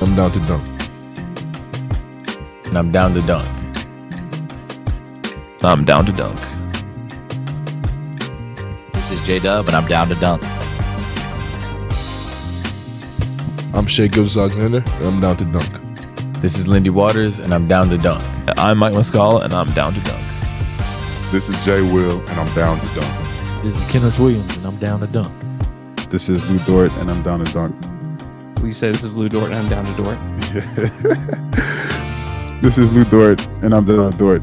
I'm down to dunk. And I'm down to dunk. I'm down to dunk. This is J-Dub, and I'm down to dunk. I'm Shea Gilgeous-Alexander, and I'm down to dunk. This is Lindy Waters, and I'm down to dunk. I'm Mike Muscala, and I'm down to dunk. This is Jay Will, and I'm down to dunk. This is Kenneth Williams, and I'm down to dunk. This is Lou Dort, and I'm down to dunk. Will you say this is Lou Dort, and I'm down to Dort? This is Lou Dort, and I'm down to Dort.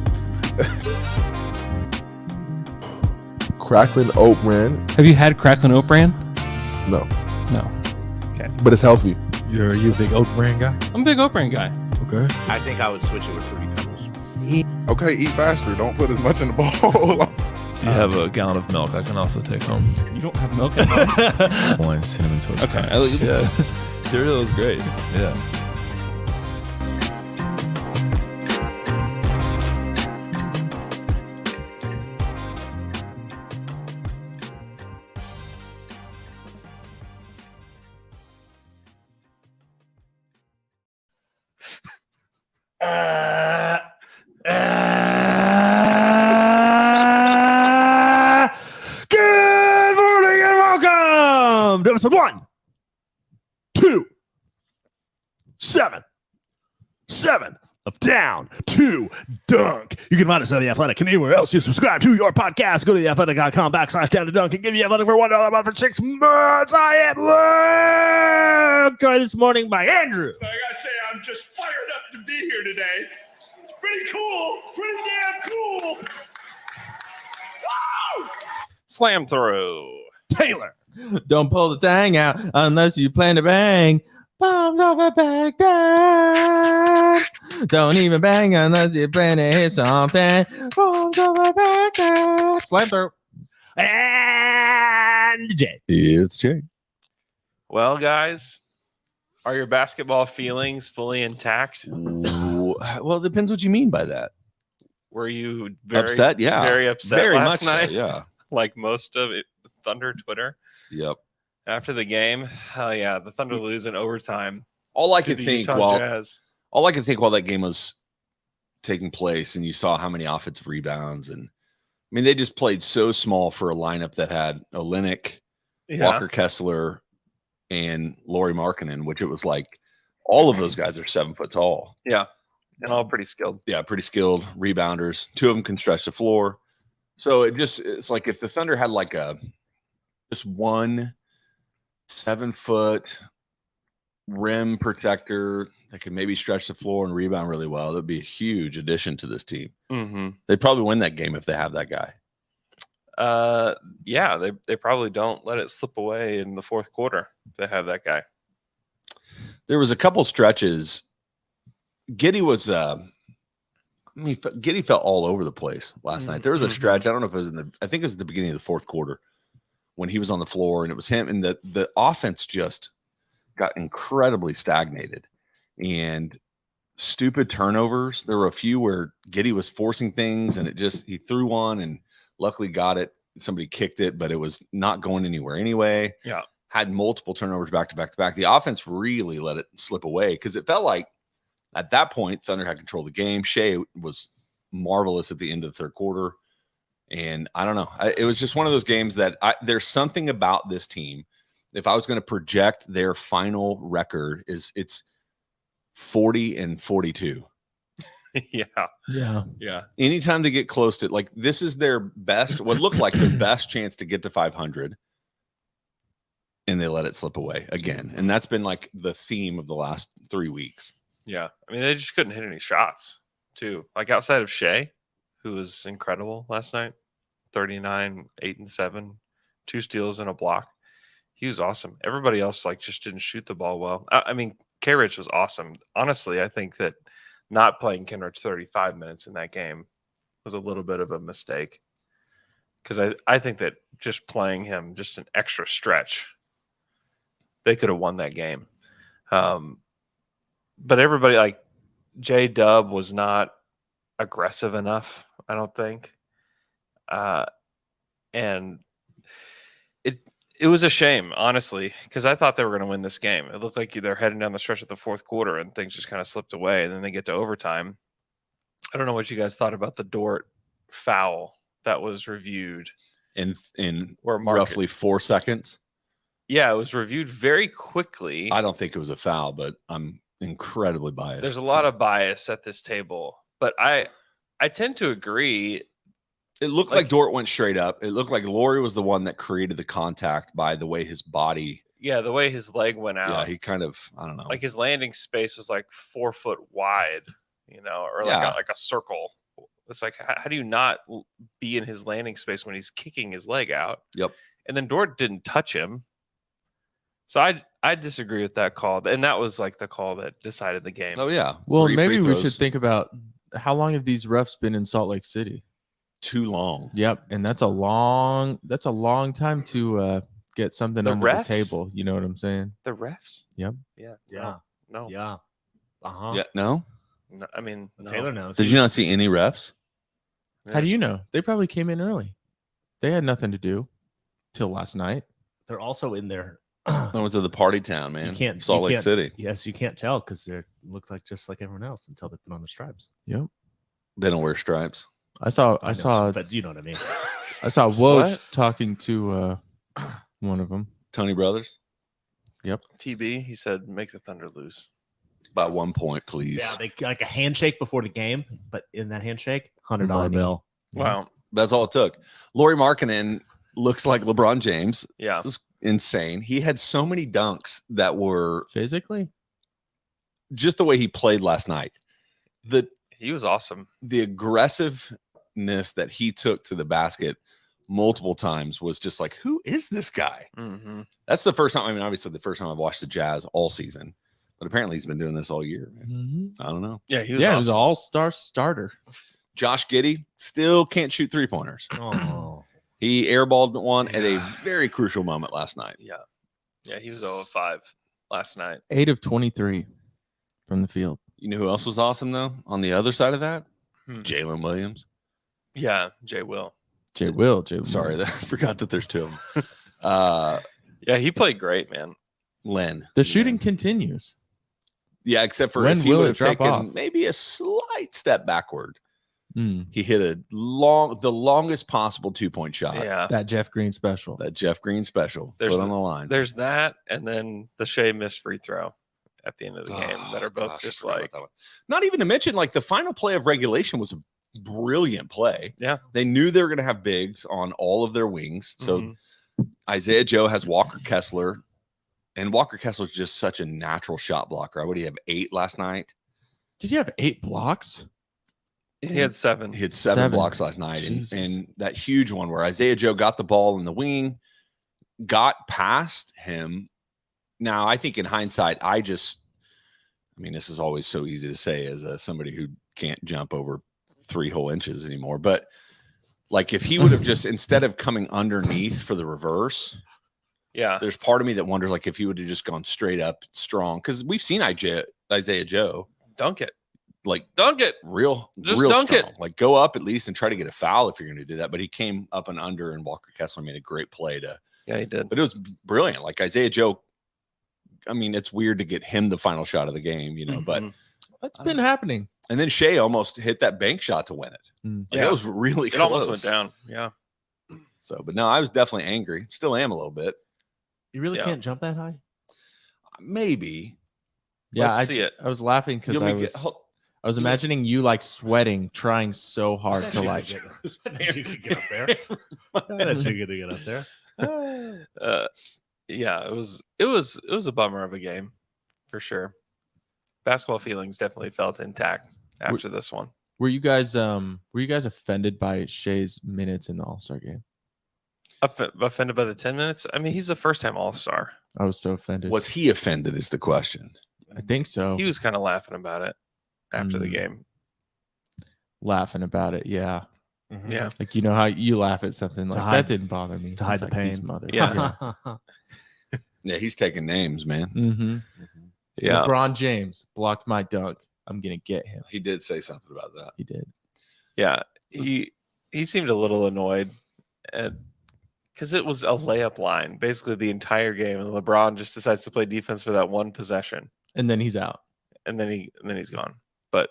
Cracklin Oat Bran? Have you had Cracklin Oat Bran? No, No. Okay. but it's healthy. You're a big oat brand guy? I'm a big Oat Bran guy. Okay. I think I would switch it with Fruity Pebbles. Okay, eat faster. Don't put as much in the bowl. You have a gallon of milk I can also take home. You don't have milk at home? One cinnamon toast. Okay. Crunch. Yeah. Cereal is great. Yeah. Good morning and welcome to episode 1, 2, 7 of Down to Dunk. You can find us on The Athletic and anywhere else you subscribe to your podcast. Go to theathletic.com/down to dunk and give you Athletic for $1 a month for 6 months. I am Luke. Joined this morning by Andrew. I gotta say, I'm just fired up to be here today. It's pretty cool. Pretty damn cool. Woo! Slam throw. Taylor. Don't pull the thing out unless you plan to bang. Bombs over back down. Don't even bang unless you plan to hit something. Bombs over back down. Slam through. And Jay. It's Jay. Well, guys, are your basketball feelings fully intact? Well, it depends what you mean by that. Were you very Upset? Yeah. very upset Very last much night? so, yeah. Like most of it, Thunder Twitter Yep. after the game. Hell yeah, the Thunder lose in overtime. All I to could the think Utah Jazz. all I could think while that game was taking place, and you saw how many offensive rebounds, and I mean, they just played so small for a lineup that had Olynyk, Yeah. Walker Kessler, and Lauri Markkanen, which it was like all of those guys are 7 foot tall. Yeah, and all pretty skilled. Yeah, pretty skilled rebounders. 2 of them can stretch the floor. So it's like if the Thunder had like just one 7 foot rim protector that could maybe stretch the floor and rebound really well, that'd be a huge addition to this team. Mm-hmm. They'd probably win that game if they have that guy. Yeah, they probably don't let it slip away in the fourth quarter if they have that guy. There was a couple stretches. Giddey was Giddey felt all over the place last night. There was a stretch. I don't know if it was I think it was the beginning of the fourth quarter when he was on the floor, and it was him, and the offense just got incredibly stagnated and stupid turnovers. There were a few where Giddey was forcing things, and he threw one and luckily got it. Somebody kicked it, but it was not going anywhere anyway. Yeah. Had multiple turnovers back to back to back. The offense really let it slip away because it felt like at that point, Thunder had control of the game. Shea was marvelous at the end of the third quarter. And I don't know. It was just one of those games that there's something about this team. If I was going to project their final record, it's 40-42. Yeah. Yeah. Yeah. Anytime they get close to like this is their best, what looked like their best chance to get to 500. And they let it slip away again. And that's been like the theme of the last 3 weeks. Yeah. I mean, they just couldn't hit any shots, too. Like outside of Shea, who was incredible last night 39, 8 and 7, 2 steals and a block. He was awesome. Everybody else, like, just didn't shoot the ball well. I mean, K-Rich was awesome. Honestly, I think that not playing Kenrich 35 minutes in that game was a little bit of a mistake. Because I think that just playing him just an extra stretch, they could have won that game. But everybody, like J-Dub was not aggressive enough, I don't think. And It was a shame, honestly, because I thought they were going to win this game. It looked like they're heading down the stretch of the fourth quarter, and things just kind of slipped away. And then they get to overtime. I don't know what you guys thought about the Dort foul that was reviewed in where roughly 4 seconds. Yeah, it was reviewed very quickly. I don't think it was a foul, but I'm incredibly biased. There's a lot of bias at this table, but I tend to agree. It looked like Dort went straight up. It looked like Laurie was the one that created the contact by the way his body. Yeah, the way his leg went out. Yeah, he kind of, I don't know. Like his landing space was like 4 foot wide, or like a circle. It's like, how do you not be in his landing space when he's kicking his leg out? Yep. And then Dort didn't touch him. So I disagree with that call. And that was like the call that decided the game. Oh, yeah. Well, 3 maybe free we throws. should think about how long have these refs been in Salt Lake City? Too long. Yep, and that's a long time to get something The under refs? the table. You know what I'm saying? The refs? Yep. Yeah. Yeah. No. Yeah. Uh-huh. Yeah, no? No, I mean, no. Taylor knows. Did you not see any refs? How do you know? They probably came in early. They had nothing to do till last night. They're also in there. I went to the party town, man. You can't Salt you Lake can't- City. Yes, you can't tell because they look like just like everyone else until they put on the stripes. Yep. They don't wear stripes. I saw but you know what I mean. I saw Woj What? talking to one of them. Tony Brothers. TB, he said, make the Thunder lose. By 1 point, please. Yeah, they like a handshake before the game, but in that handshake, $100 Money. bill. Wow. That's all it took. Laurie Markkinen looks like LeBron James. Yeah. It was insane. He had so many dunks that were Physically? just the way he played last night. He was awesome. The aggressiveness that he took to the basket multiple times was just like, who is this guy? Mm-hmm. That's the first time. I mean, obviously, the first time I've watched the Jazz all season, but apparently he's been doing this all year. Man. Mm-hmm. I don't know. Yeah, he was Yeah, awesome. he was an all-star starter. Josh Giddey still can't shoot 3-pointers. Oh, He airballed one at a very crucial moment last night. Yeah. Yeah, he was 0 of 5 last night. 8 of 23 from the field. You know who else was awesome though? On the other side of that, Hmm. Jalen Williams. Yeah, Jay Will. Jay Will. Sorry, I forgot that there's two of them. Yeah, he played great, man. Len. The shooting continues. Yeah, except for When if he will would it have drop taken off? maybe a slight step backward. Mm, He hit the longest possible 2-point shot. Yeah. that Jeff Green special. That Jeff Green special. There's Foot on the line. There's that, and then the Shea missed free throw at the end of the game that are both Gosh, I just forgot about like, that one. Not even to mention, like the final play of regulation was a brilliant play. Yeah. They knew they were going to have bigs on all of their wings. So Mhm. Isaiah Joe has Walker Kessler, and Walker Kessler's just such a natural shot blocker. What did he have 8 last night? Did you have 8 blocks? he had 7. He had 7 blocks last night, Jesus. and that huge one where Isaiah Joe got the ball in the wing, got past him. Now, I think in hindsight, I mean, this is always so easy to say as somebody who can't jump over 3 whole inches anymore. But like if he would have just, instead of coming underneath for the reverse, Yeah. there's part of me that wonders like if he would have just gone straight up strong. Because we've seen Isaiah Joe Dunk it. like Dunk it. real Dunk it. strong. Like go up at least and try to get a foul if you're going to do that. But he came up and under, and Walker Kessler made a great play to. Yeah, he did. But it was brilliant. Like Isaiah Joe. I mean, it's weird to get him the final shot of the game, but Mhm. That's been happening. and then Shea almost hit that bank shot to win it. Mm. Like, Yeah. that was really It close. almost went down. Yeah. So, but no, I was definitely angry. Still am a little bit. you really Yeah. can't jump that high? Maybe. Yeah, Let's see it. I was laughing because You I want me was to get- hold- I was imagining you like sweating, trying so hard to like. you could get up there. I bet you could get up there. Yeah, it was a bummer of a game for sure. Basketball feelings definitely felt intact after this one. Were you guys offended by Shea's minutes in the All-Star game? Offended by the 10 minutes? I mean, he's a first-time All-Star. I was so offended. Was he offended? Is the question. I think so. He was kind of laughing about it after the Mm. game. Laughing about it. Yeah. Mhm. Yeah. Like, you know how you laugh at something like hide- that didn't bother me. to hide It's the like, these pain. mother- Yeah. Yeah, he's taking names, man. Mm-hmm. Yeah. LeBron James blocked my dunk. I'm gonna get him. He did say something about that. He did. Yeah. He seemed a little annoyed at because it was a layup line basically the entire game, and LeBron just decides to play defense for that one possession, And then he's out. and then he's gone. But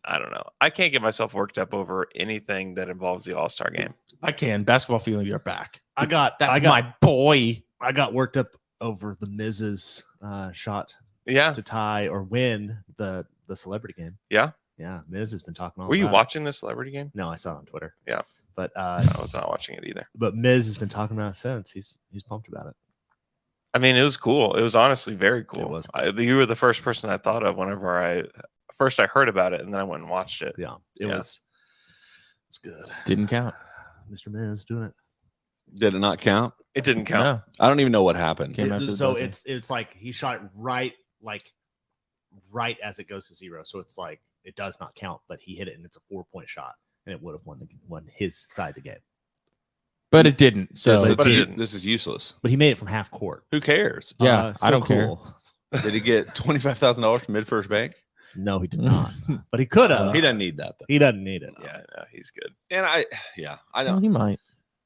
I don't know. I can't get myself worked up over anything that involves the All-Star game. I can. Basketball feeling, you're back. That's my boy. I got worked up over the Miz's shot Yeah, to tie or win the celebrity game. yeah. Yeah, Miz has been talking all Were you about it. watching the celebrity game? No, I saw it on Twitter. Yeah. But I was not watching it either. but Miz has been talking about it since. He's pumped about it. I mean, it was cool. It was honestly very cool. It was cool. You were the first person I thought of whenever I heard about it, and then I went and watched it. Yeah, Yeah. was good. Didn't count. Mr. Miz doing it. Did it not count? It didn't count. No. I don't even know what happened. Came after the So buzzer. it's like he shot it right as it goes to 0. So it's like it does not count, but he hit it and it's a 4-point shot, and it would have won his side of the game. But it didn't. So This, But it is, didn't. this is useless. But he made it from half court. Who cares? yeah, I Still don't care. Did he get $25,000 from MidFirst Bank? No, he did not. But he could have. He doesn't need that though. He doesn't need it. Yeah, no, he's good. And I Well, know he might.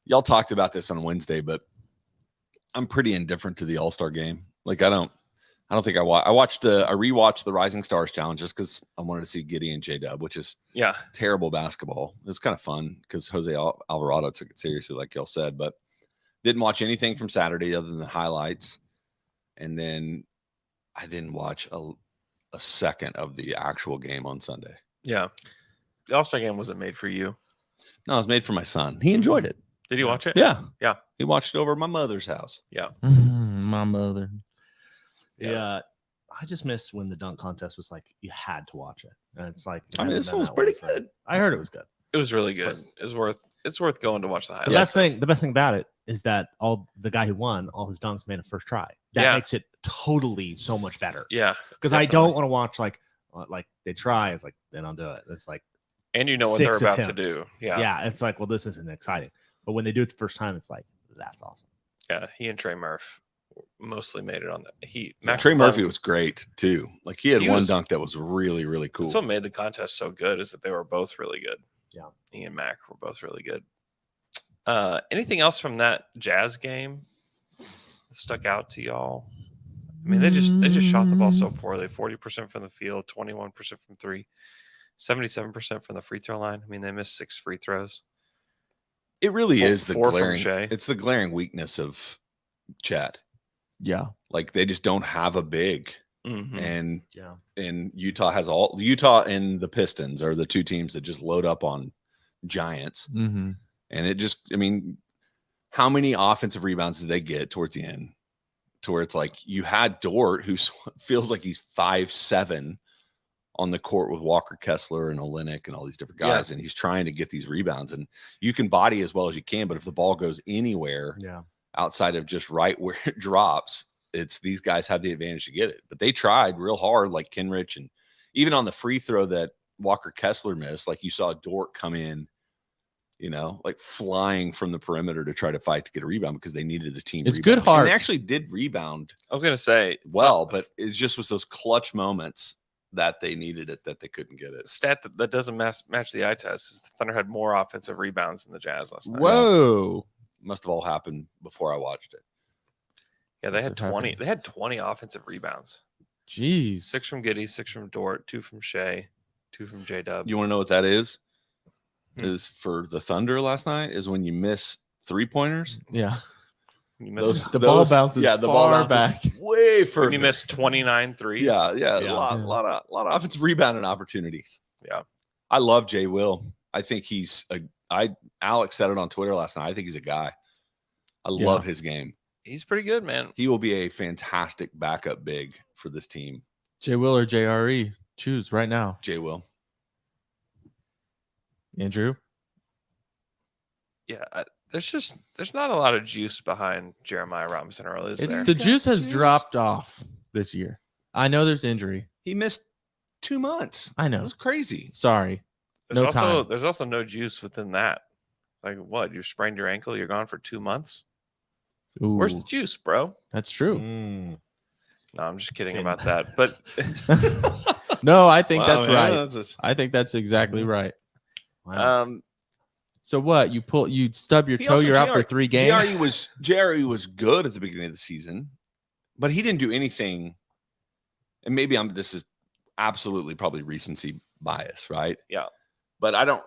y'all talked about this on Wednesday, but I'm pretty indifferent to the All-Star game. Like I don't think I watched. I rewatched the Rising Stars Challenge just because I wanted to see Giddy and J-Dub, which is Yeah, terrible basketball. It was kind of fun because Jose Alvarado took it seriously, like y'all said, but didn't watch anything from Saturday other than the highlights. And then I didn't watch a second of the actual game on Sunday. yeah. The All-Star game wasn't made for you. No, it was made for my son. He enjoyed it. Did you watch it? Yeah. Yeah. He watched it over at my mother's house. My mother. Yeah. I just miss when the dunk contest was like you had to watch it. And it's like it I mean, hasn't this been one was that way pretty for- good. I heard it was good. It was really good. It's worth going to watch the The highlights. best thing about it is that the guy who won all his dunks made a first try. That Yeah. makes it totally so much better. Yeah, Because I definitely. don't want to watch like they try. It's like then I'll do it. It's like and you know what they're 6 about to attempts. do. yeah. Yeah, It's like well this isn't exciting, but when they do it the first time, it's like that's awesome. yeah. He and Trey Murph mostly made it on that. Trey Murphy was great too. Like he had He one was- dunk that was really, really cool. That's what made the contest so good is that they were both really good. Yeah. He and Mac were both really good. Anything else from that Jazz game that stuck out to y'all? I mean, they just shot the ball so poorly. 40% from the field, 21% from 3, 77% from the free throw line. I mean, they missed 6 free throws. It really Four- is the 4 from glaring. Shea. It's the glaring weakness of Chet. Yeah. Like they just don't have a big, Mhm. and Yeah. Utah has all. Utah and the Pistons are the two teams that just load up on giants, Mm-hmm. and it just. I mean, how many offensive rebounds did they get towards the end? To where it's like you had Dort, who feels like he's 5'7" on the court with Walker Kessler and Olynyk and all these different guys, and he's trying to get these rebounds. And you can body as well as you can, but if the ball goes anywhere Yeah. outside of just right where it drops, it's these guys have the advantage to get it. But they tried real hard, like Kenrich, and even on the free throw that Walker Kessler missed, like you saw Dort come in, like flying from the perimeter to try to fight to get a rebound because they needed a team. It's rebound. good And heart. they actually did rebound I was gonna say well, but it just was those clutch moments that they needed it that they couldn't get it. stat that doesn't match the eye test is the Thunder had more offensive rebounds than the Jazz last night. Whoa. Must have all happened before I watched it. Yeah, they Must had have 20. happened. They had 20 offensive rebounds. Jeez. 6 from Giddy, 6 from Dort, 2 from Shea, 2 from J-Dub. You want to know what that is? Hmm. Is for the Thunder last night is when you miss 3-pointers. Yeah. You missed, The ball bounces the ball far bounces way further. you missed 29 threes. Yeah, Yeah. a lot of offensive rebounding opportunities. Yeah. I love Jay Will. I think Alex said it on Twitter last night. I think he's a guy. I love his game. He's pretty good, man. He will be a fantastic backup big for this team. J. Will or JRE? Choose right now. Jay Will. Andrew? Yeah, there's not a lot of juice behind Jeremiah Robinson Earl, is there? The juice has Juice. dropped off this year. I know there's injury. He missed 2 months. I It know. was crazy. Sorry. no time. There's also no juice within that. Like what? You sprained your ankle, you're gone for 2 months? Ooh, Where's the juice, bro? that's true. Mm. No, I'm just kidding Same. about that. But No, I think Wow, that's man, right. that's just- I think that's exactly right. Wow. So what? You stub your He toe. also- You're out for JR 3 games. JRE was good at the beginning of the season, but he didn't do anything. And maybe this is absolutely probably recency bias, right? Yeah. But I don't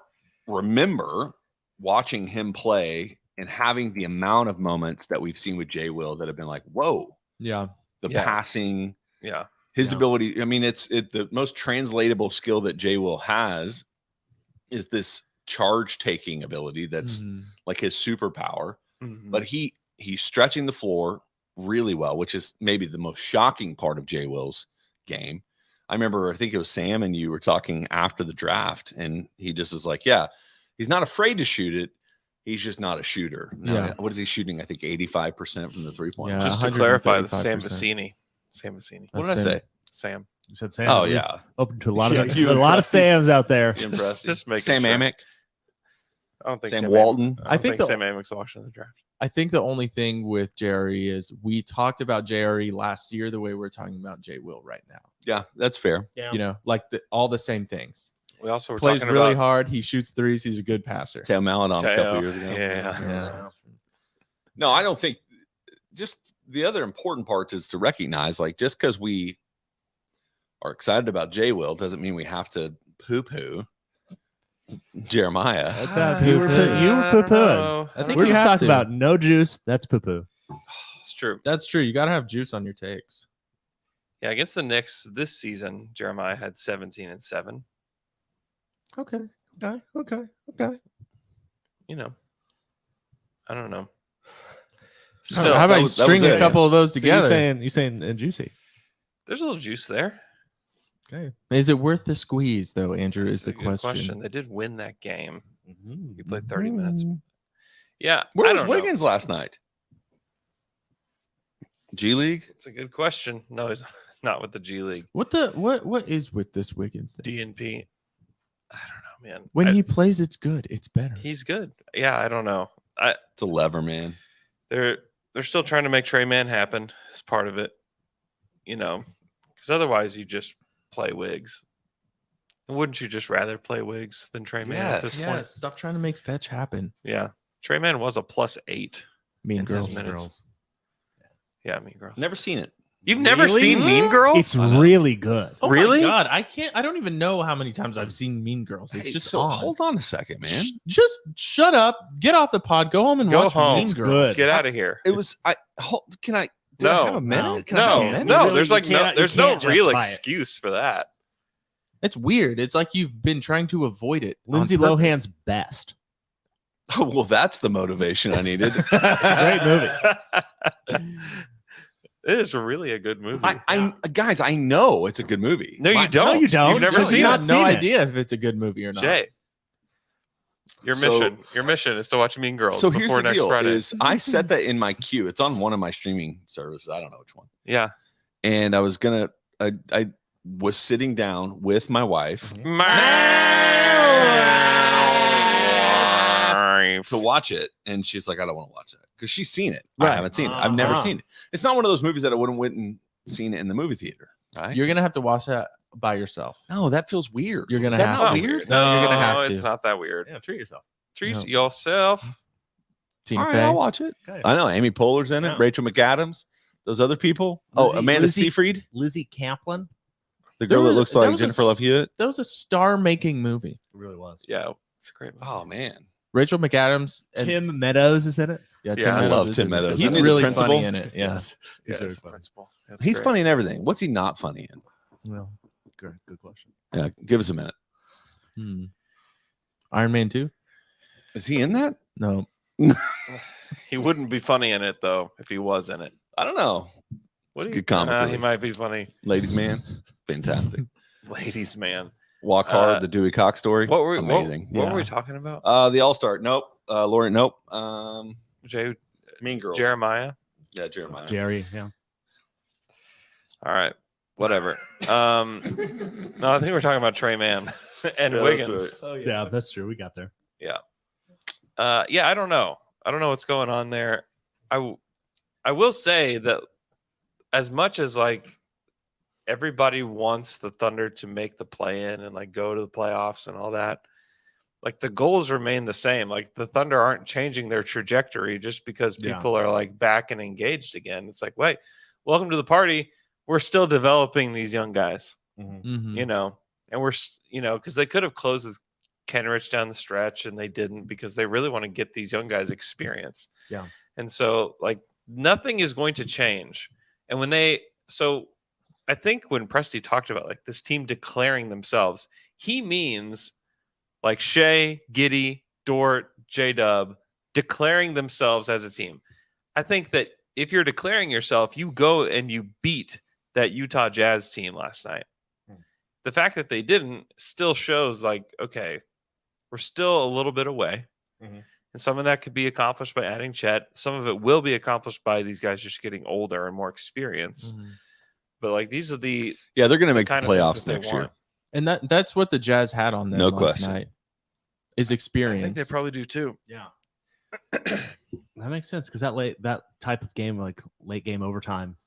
remember watching him play and having the amount of moments that we've seen with Jay Will that have been like, whoa, Yeah. the Yeah. passing, Yeah. his Yeah. ability. I mean, it's the most translatable skill that Jay Will has is this charge taking ability that's Mhm. like his superpower. Mhm. But he's stretching the floor really well, which is maybe the most shocking part of Jay Will's game. I remember, I think it was Sam and you were talking after the draft, and he just was like, yeah, he's not afraid to shoot it. He's just not a shooter. Now, Yeah. what is he shooting? I think 85% from the 3-point line. Yeah. Just to clarify, the 135%. Sam Vecini. What did I say? Sam. You said Sam. Oh, We've yeah. Open to a lot of Yeah, a lot of Sams out there. You impressed you? Just making Sam sure. Amick, I don't think Sam Sam Walton. I think Sam Amick's watching the draft. I think the only thing with JRE is we talked about JRE last year the way we're talking about Jay Will right now. Yeah, that's fair. Yeah. You know, like all the same things. We also were Plays talking really about hard. He shoots threes. He's a good passer. Teo Maladon a couple Teo, years ago. Yeah. Yeah. No, I don't think. Just the other important part is to recognize, like, just because we are excited about Jay Will doesn't mean we have to poo-poo Jeremiah. That's how you were poo-pooing. I think We're you just have talking to. about no juice. That's poo-poo. It's true. That's true. You got to have juice on your takes. Yeah, against the Knicks this season, Jeremiah had 17 and 7. Okay. Okay. You know, I don't know. How Still, about you was string it. a couple of those So together? you saying juicy? there's a little juice there. Okay. Is it worth the squeeze, though, Andrew? That's Is a the good question. They did win that game. Mm-hmm. He played 30 minutes. Yeah, Where I was don't know. Wiggins last night? G League? It's a good question. No, he's not with the G League. What is with this Wiggins thing? DNP. I don't know, man. When he plays, it's good. It's better. He's good. Yeah, I don't know. It's a lever, man. They're still trying to make Trey Man happen as part of it. You know, because otherwise you just play Wiggs. Wouldn't you just rather play Wiggs than Trey Man at this Yeah. point? Stop trying to make fetch happen. Yeah. Trey Man was a +8. Mean in his girls. minutes. Yeah, Mean Girls. Never seen it. You've never Really? seen Mean Girls? It's really good. Oh Really? my God, I can't. I don't even know how many times I've seen Mean Girls. It's Hey, just so on. hold on a second, man. Just shut up. Get off the pod. Go home and Go watch home. Mean It's Girls. good. Get out of here. It was can I do I No. have a minute? No. Can I have a No, minute? no, Really, there's like you no, can't- there's you no can't real justify it. excuse for that. It's weird. It's like you've been trying to avoid it. on Lindsay purpose. Lohan's best. Oh, well, that's the motivation I needed. It's a great movie. It is really a good movie. Guys, I know it's a good movie. No, you don't. No, you don't. You've never No, seen You you're it. not have no seen it. idea if it's a good movie or not. Jay. So- Your mission is to watch Mean Girls So here's before the next deal: Friday. is I set that in my queue. It's on one of my streaming services. I don't know which one. Yeah. And I was gonna. I was sitting down with my wife to watch it, and she's like, "I don't want to watch that," because she's seen it. I Right. haven't seen it. I've never Uh-huh. seen it. It's not one of those movies that I wouldn't went and seen it in the movie theater. Right? You're gonna have to watch that by yourself. No, that feels weird. You're gonna Is that have not to. weird? No, You're gonna have it's to. not that weird. Yeah, treat yourself. Treat No. yourself. Tina All right, Fey. I'll watch it. Okay. I know Amy Poehler's in it. Yeah. Rachel McAdams. Those other people. Oh, Lizzie- Amanda Lizzie- Seyfried, Lizzie Kaplan. the girl There that was- looks that like was a Jennifer s- Love Hewitt. That was a star-making movie. It really was. Yeah, it's a great movie. Oh man, Rachel McAdams. And, Tim Meadows is in it. yeah, Yeah, I Meadows love is Tim in it. Meadows. He's Isn't he the really principal? funny in it. Yeah. Yes. Yeah, He's very it's the funny. principal. That's he's great. funny in everything. What's he not funny in? Well, Good question. Yeah, give us a minute. Iron Man 2? Is he in that? No. He wouldn't be funny in it though if he was in it. I don't know. Would It's a he? good comic He relief. might be funny. Ladies Man, fantastic. Ladies, man. Walk Hard, the Dewey Cox story. What were amazing? What were we Yeah. talking about? The All Star. Nope. Lauren. Nope. Jay, Mean Girls. Jeremiah. Yeah, Jeremiah. Jerry. Yeah. All right. Whatever. No, I think we're talking about Trey Man and Yeah, that's Wiggins. right. Yeah, that's true. We got there. Yeah, I don't know. I don't know what's going on there. I will say that as much as like everybody wants the Thunder to make the play in and like go to the playoffs and all that, like the goals remain the same. Like the Thunder aren't changing their trajectory just because people are like back and engaged again. It's like, wait, welcome to the party. We're still developing these young guys, Mhm. you know, and we're, you know, because they could have closed with Kenrich down the stretch and they didn't because they really want to get these young guys experience. Yeah. And so like nothing is going to change. And so I think when Presti talked about like this team declaring themselves, he means like Shea, Giddey, Dort, J-Dub declaring themselves as a team. I think that if you're declaring yourself, you go and you beat that Utah Jazz team last night. The fact that they didn't still shows like, okay, we're still a little bit away. And some of that could be accomplished by adding Chet. Some of it will be accomplished by these guys just getting older and more experience. But like these are they're going to make the kind of things playoffs that they next year. want. And that's what the Jazz had on them No last question. night. Is experience. I think they probably do too. Yeah. That makes sense because that type of game, like late game overtime,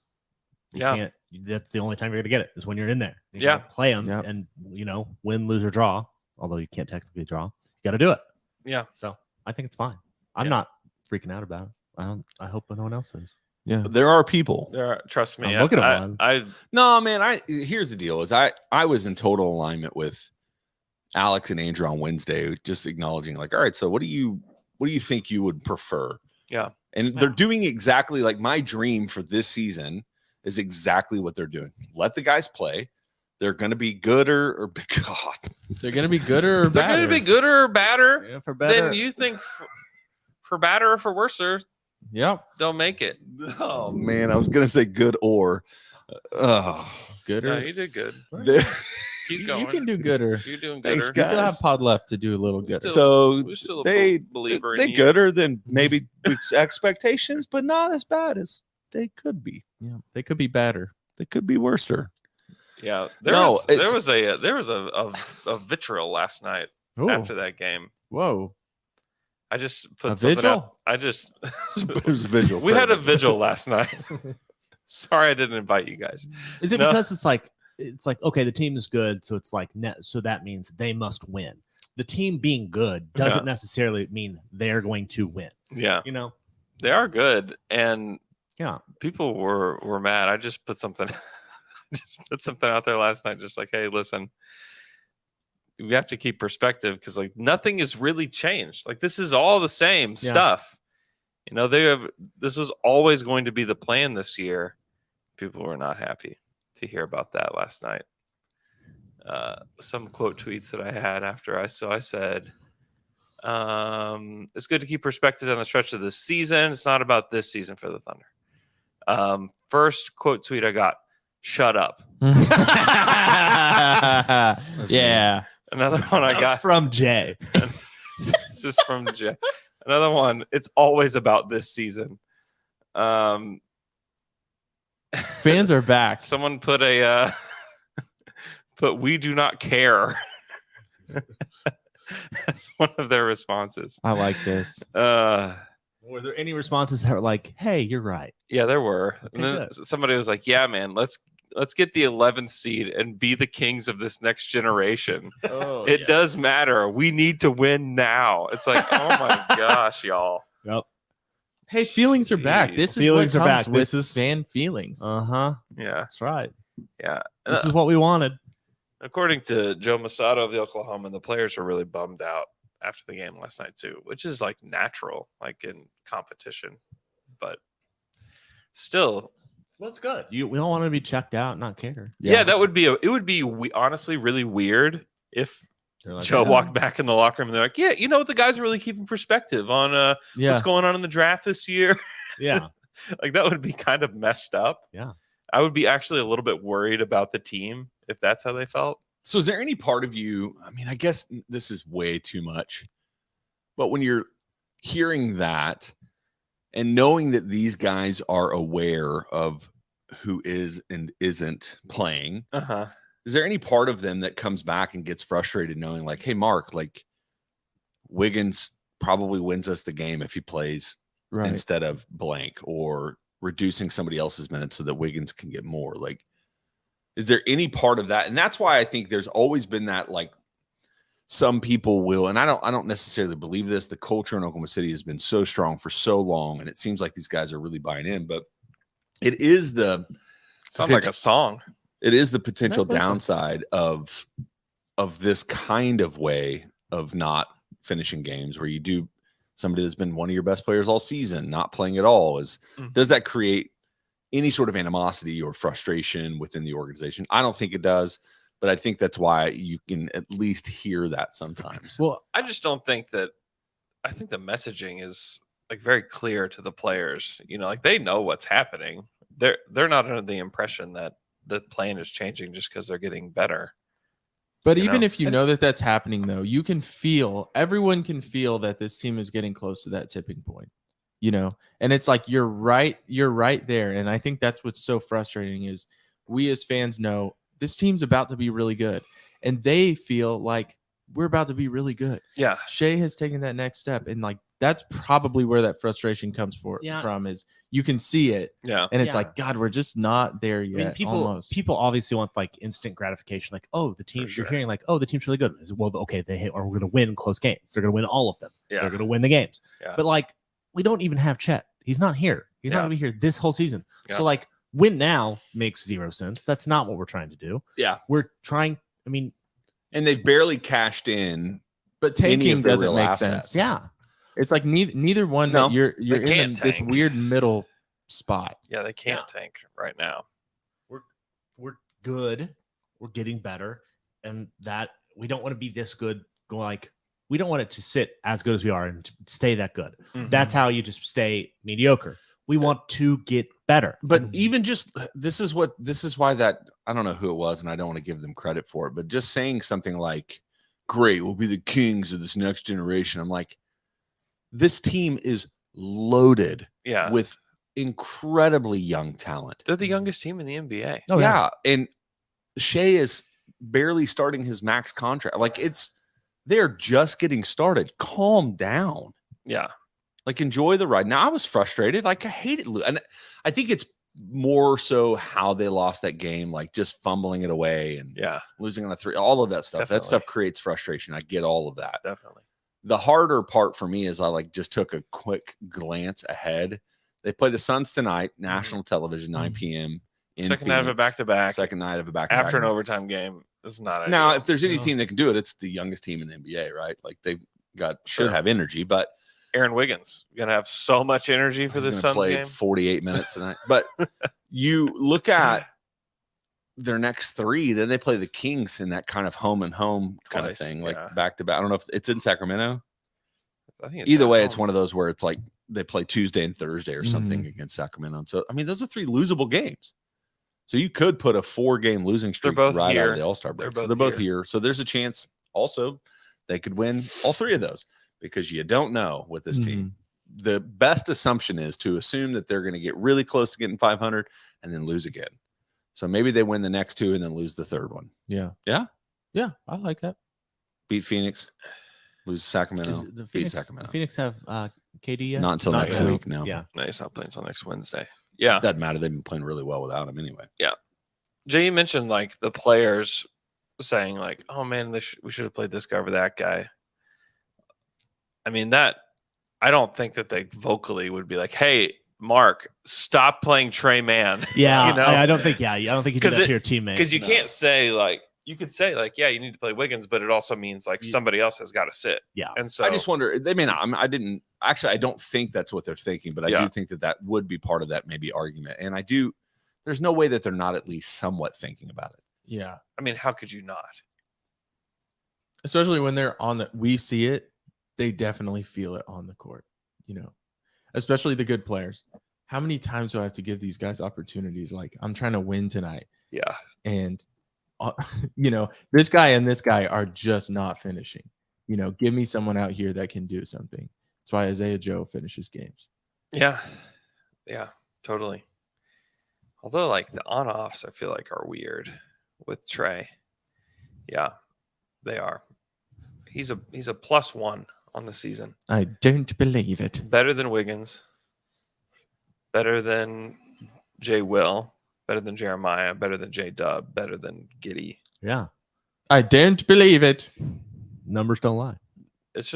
you can't. That's the only time you're gonna get it is when you're in there. You gotta play them and win, lose or draw. Although you can't technically draw, you got to do it. Yeah. So I think it's fine. I'm not freaking out about it. I hope no one else is. Yeah. There are people. There are, trust me. I'm looking at one. No, man. Here's the deal: I was in total alignment with Alex and Andrew on Wednesday, just acknowledging like, all right, so what do you think you would prefer? Yeah. And they're doing exactly like my dream for this season is exactly what they're doing. Let the guys play. They're going to be gooder or God. They're going to be gooder or They're badder. going to be gooder or badder Yeah, for better. than you think. For better or for worser, Yep. they'll make it. Oh man, I was going to say good or. Gooder. No, you did good. There- Keep You going. can do gooder. You're doing Thanks, gooder. You still have guys. pod left to do a little gooder. So We're still a they believer in they you. gooder than maybe week's expectations, but not as bad as they could be. Yeah, they could be badder. They could be worser. Yeah, No, there was a vitriol last night after that game. Whoa. I just put A something vigil? out. I just It was a visual. we had a vigil last night. Sorry, I didn't invite you guys. Is it No. because it's like okay, the team is good, so it's like so that means they must win. The team being good doesn't necessarily mean they're going to win. Yeah, You know? they are good, and Yeah. people were mad. I just put something out there last night, just like, hey, listen, we have to keep perspective because like nothing has really changed. Like this is all the same stuff. You know, this was always going to be the plan this year. People were not happy to hear about that last night. Some quote tweets that I had after I said, it's good to keep perspective on the stretch of this season. It's not about this season for the Thunder. First quote tweet I got, shut up. Yeah. Another one I got from Jay. this is from Jay. Another one, it's always about this season. Fans are back. Someone put we do not care. That's one of their responses. I like this. Were there any responses that were like, "Hey, you're right"? Yeah, there were. Okay, And then good. somebody was like, "Yeah, man, let's get the 11th seed and be the kings of this next generation. Oh, It does matter. We need to win now." It's like, oh my gosh, y'all. Yep. Hey, feelings are back. Jeez. This is Feelings what are comes back. with This is- fan feelings. Uh-huh. Yeah, That's right. yeah. This is what we wanted. According to Joe Masato of the Oklahoman, the players were really bummed out after the game last night too, which is like natural, like in competition. But still, Well, it's good. We don't want to be checked out, not care. yeah, that would be honestly really weird if They're like, Joe "Yeah." walked back in the locker room and they're like, "Yeah, you know what? The guys are really keeping perspective on what's going on in the draft this year." Yeah. Like that would be kind of messed up. Yeah. I would be actually a little bit worried about the team if that's how they felt. So is there any part of you, I mean, I guess this is way too much, but when you're hearing that and knowing that these guys are aware of who is and isn't playing, Uh-huh. is there any part of them that comes back and gets frustrated knowing like, hey, Mark, like Wiggins probably wins us the game if he plays right. instead of blank, or reducing somebody else's minutes so that Wiggins can get more? Like, is there any part of that? And that's why I think there's always been that like some people will, and I don't necessarily believe this. The culture in Oklahoma City has been so strong for so long, and it seems like these guys are really buying in. But it is the Sounds like a song. it is the potential That does sound- downside of this kind of way of not finishing games, where you do somebody that's been one of your best players all season not playing at all. Does that create any sort of animosity or frustration within the organization? I don't think it does, but I think that's why you can at least hear that sometimes. Well, I just don't think that. I think the messaging is like very clear to the players. You know, like they know what's happening. They're not under the impression that the plan is changing just because they're getting better. but You even know? if you know that that's happening, though, everyone can feel that this team is getting close to that tipping point. You know, and it's like you're right there. And I think that's what's so frustrating is we as fans know this team's about to be really good, and they feel like we're about to be really good. Yeah. Shea has taken that next step, and like that's probably where that frustration comes Yeah. from is you can see it, Yeah. and it's Yeah. like, God, we're just not there I yet. mean, almost. people obviously want like instant gratification. Like, oh, the team. sure. You're hearing like, oh, the team's really good. Well, okay, we're going to win close games. They're going to win all of them. Yeah. They're going to win the games. Yeah. But like, we don't even have Chet. He's not here. He's not Yeah. going to be here this whole season. Yeah. So like, win now makes zero sense. That's not what we're trying to do. Yeah. We're trying. I mean, And they've barely cashed in. But any tanking of their doesn't real make assets. sen's. yeah. It's like neither one. No, that you're in can't this tank. weird middle spot. Yeah. They can't tank right now. We're good. We're getting better, and that we don't want to be this good. Go like we don't want it to sit as good as we are and to stay that good. Mhm. That's how you just stay mediocre. We want to get better. But even just this is why that I don't know who it was, and I don't want to give them credit for it, but just saying something like, great, we'll be the kings of this next generation. I'm like, this team is loaded Yeah. with incredibly young talent. They're the youngest team in the NBA. Oh, yeah. And Shea is barely starting his max contract. Like they're just getting started. Calm down. Yeah. Like enjoy the ride. Now I was frustrated. Like I hated and I think it's more so how they lost that game, like just fumbling it away and Yeah. losing on a 3, all of that stuff. Definitely. That stuff creates frustration. I get all of that. Definitely. The harder part for me is I like just took a quick glance ahead. They play the Suns tonight, national television, 9 p.m. in Second night of a Phoenix. back-to-back. Second night of a back After an overtime game. This is not Now, ideal. if there's any No. team that can do it, it's the youngest team in the NBA, right? Like they should Sure. have energy, but Aaron Wiggins gonna have so much energy for he's this gonna Suns play game. 48 minutes tonight. But you look at their next 3, then they play the Kings in that kind of home and home kind of Twice, thing, like yeah. back to back. I don't know if it's in Sacramento. I think it's Either at way, it's home. one of those where it's like they play Tuesday and Thursday or something against Sacramento. And so, I mean, those are 3 losable games. So you could put a 4-game losing streak both right out here. of the All-Star break. They're So both they're both here. here. So there's a chance also they could win all 3 of those because you don't know with this team. The best assumption is to assume that they're going to get really close to getting 500 and then lose again. So maybe they win the next 2 and then lose the 3rd one. Yeah. Yeah? Yeah. I like that. Beat Phoenix, lose Sacramento, Is the beat Phoenix, Sacramento. Phoenix have KD yet? Not until Not next yet. week. No. Yeah. No, he's not playing until next Wednesday. Yeah. Doesn't matter. They've been playing really well without him anyway. Jay, you mentioned like the players saying like, "Oh man, we should have played this guy over that guy." I mean, that I don't think that they vocally would be like, "Hey, Mark, stop playing Trey Man." Yeah. You know? I don't think. Yeah. I don't think you do 'Cause that it- to your teammate. Because you No. can't say like you could say like, "Yeah, you need to play Wiggins," but it also means like somebody else has got to sit. Yeah. And so I just wonder, they may not. I don't think that's what they're thinking, but I Yeah. do think that would be part of that maybe argument. And there's no way that they're not at least somewhat thinking about it. Yeah. I mean, how could you not? Especially when they're we see it, they definitely feel it on the court, you know, especially the good players. How many times do I have to give these guys opportunities? Like, I'm trying to win tonight. Yeah. And, you know, this guy and this guy are just not finishing. You know, give me someone out here that can do something. That's why Isaiah Joe finishes games. Yeah. Yeah, totally. Although like the on-offs I feel like are weird with Trey. Yeah, they are. He's a +1 on the season. I don't believe it. Better than Wiggins. Better than Jay Will. Better than Jeremiah. Better than J Dub. Better than Giddy. Yeah. I don't believe it. Numbers don't lie. It's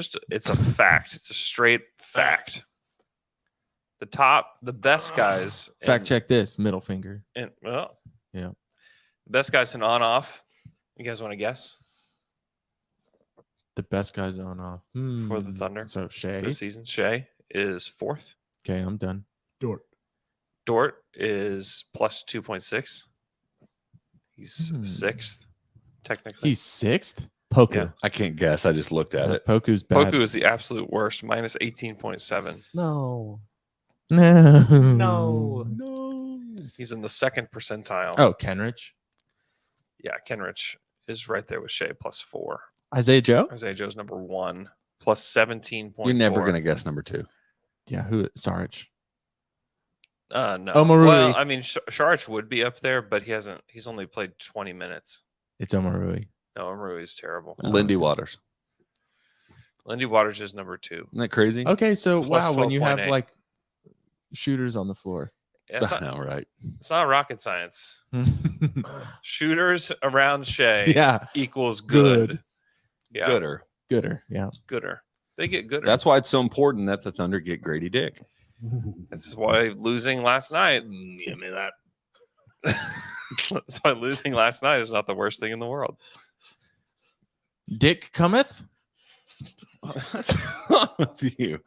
a fact. It's a straight fact. The best guys. Fact check this. Middle finger. Yeah. Yeah. The best guys in on-off. You guys want to guess The best guys on off for the Thunder So Shea. this season? Shea is 4th. Okay, I'm done. Dort is plus 2.6. He's 6th, technically. He's 6th. Poku. Yeah. I can't guess. I just looked at it. Poku's bad. Poku is the absolute worst, minus 18.7. No. No. He's in the 2nd percentile. Oh, Kenrich. Yeah, Kenrich is right there with Shea, plus 4. Isaiah Joe. Isaiah Joe's number 1, plus 17.4. You're never going to guess number 2. Yeah, who? Sarge. No. Omarui. Well, I mean, Sharch would be up there, but he's only played 20 minutes. It's Omarui. No, Omarui is terrible. Lindy Waters. Lindy Waters is number 2. Isn't that crazy? Okay, so Plus wow, when you have 12.8. like shooters on the floor. Yeah, it's, I not, know, right? it's not rocket science. Shooters around Shea Yeah, equals good. Good. Yeah, Gooder. gooder. Yeah. gooder. They get gooder. That's why it's so important that the Thunder get Grady Dick. That's why losing last night. Give me that. That's why losing last night is not the worst thing in the world. Dick cometh. What's wrong with you?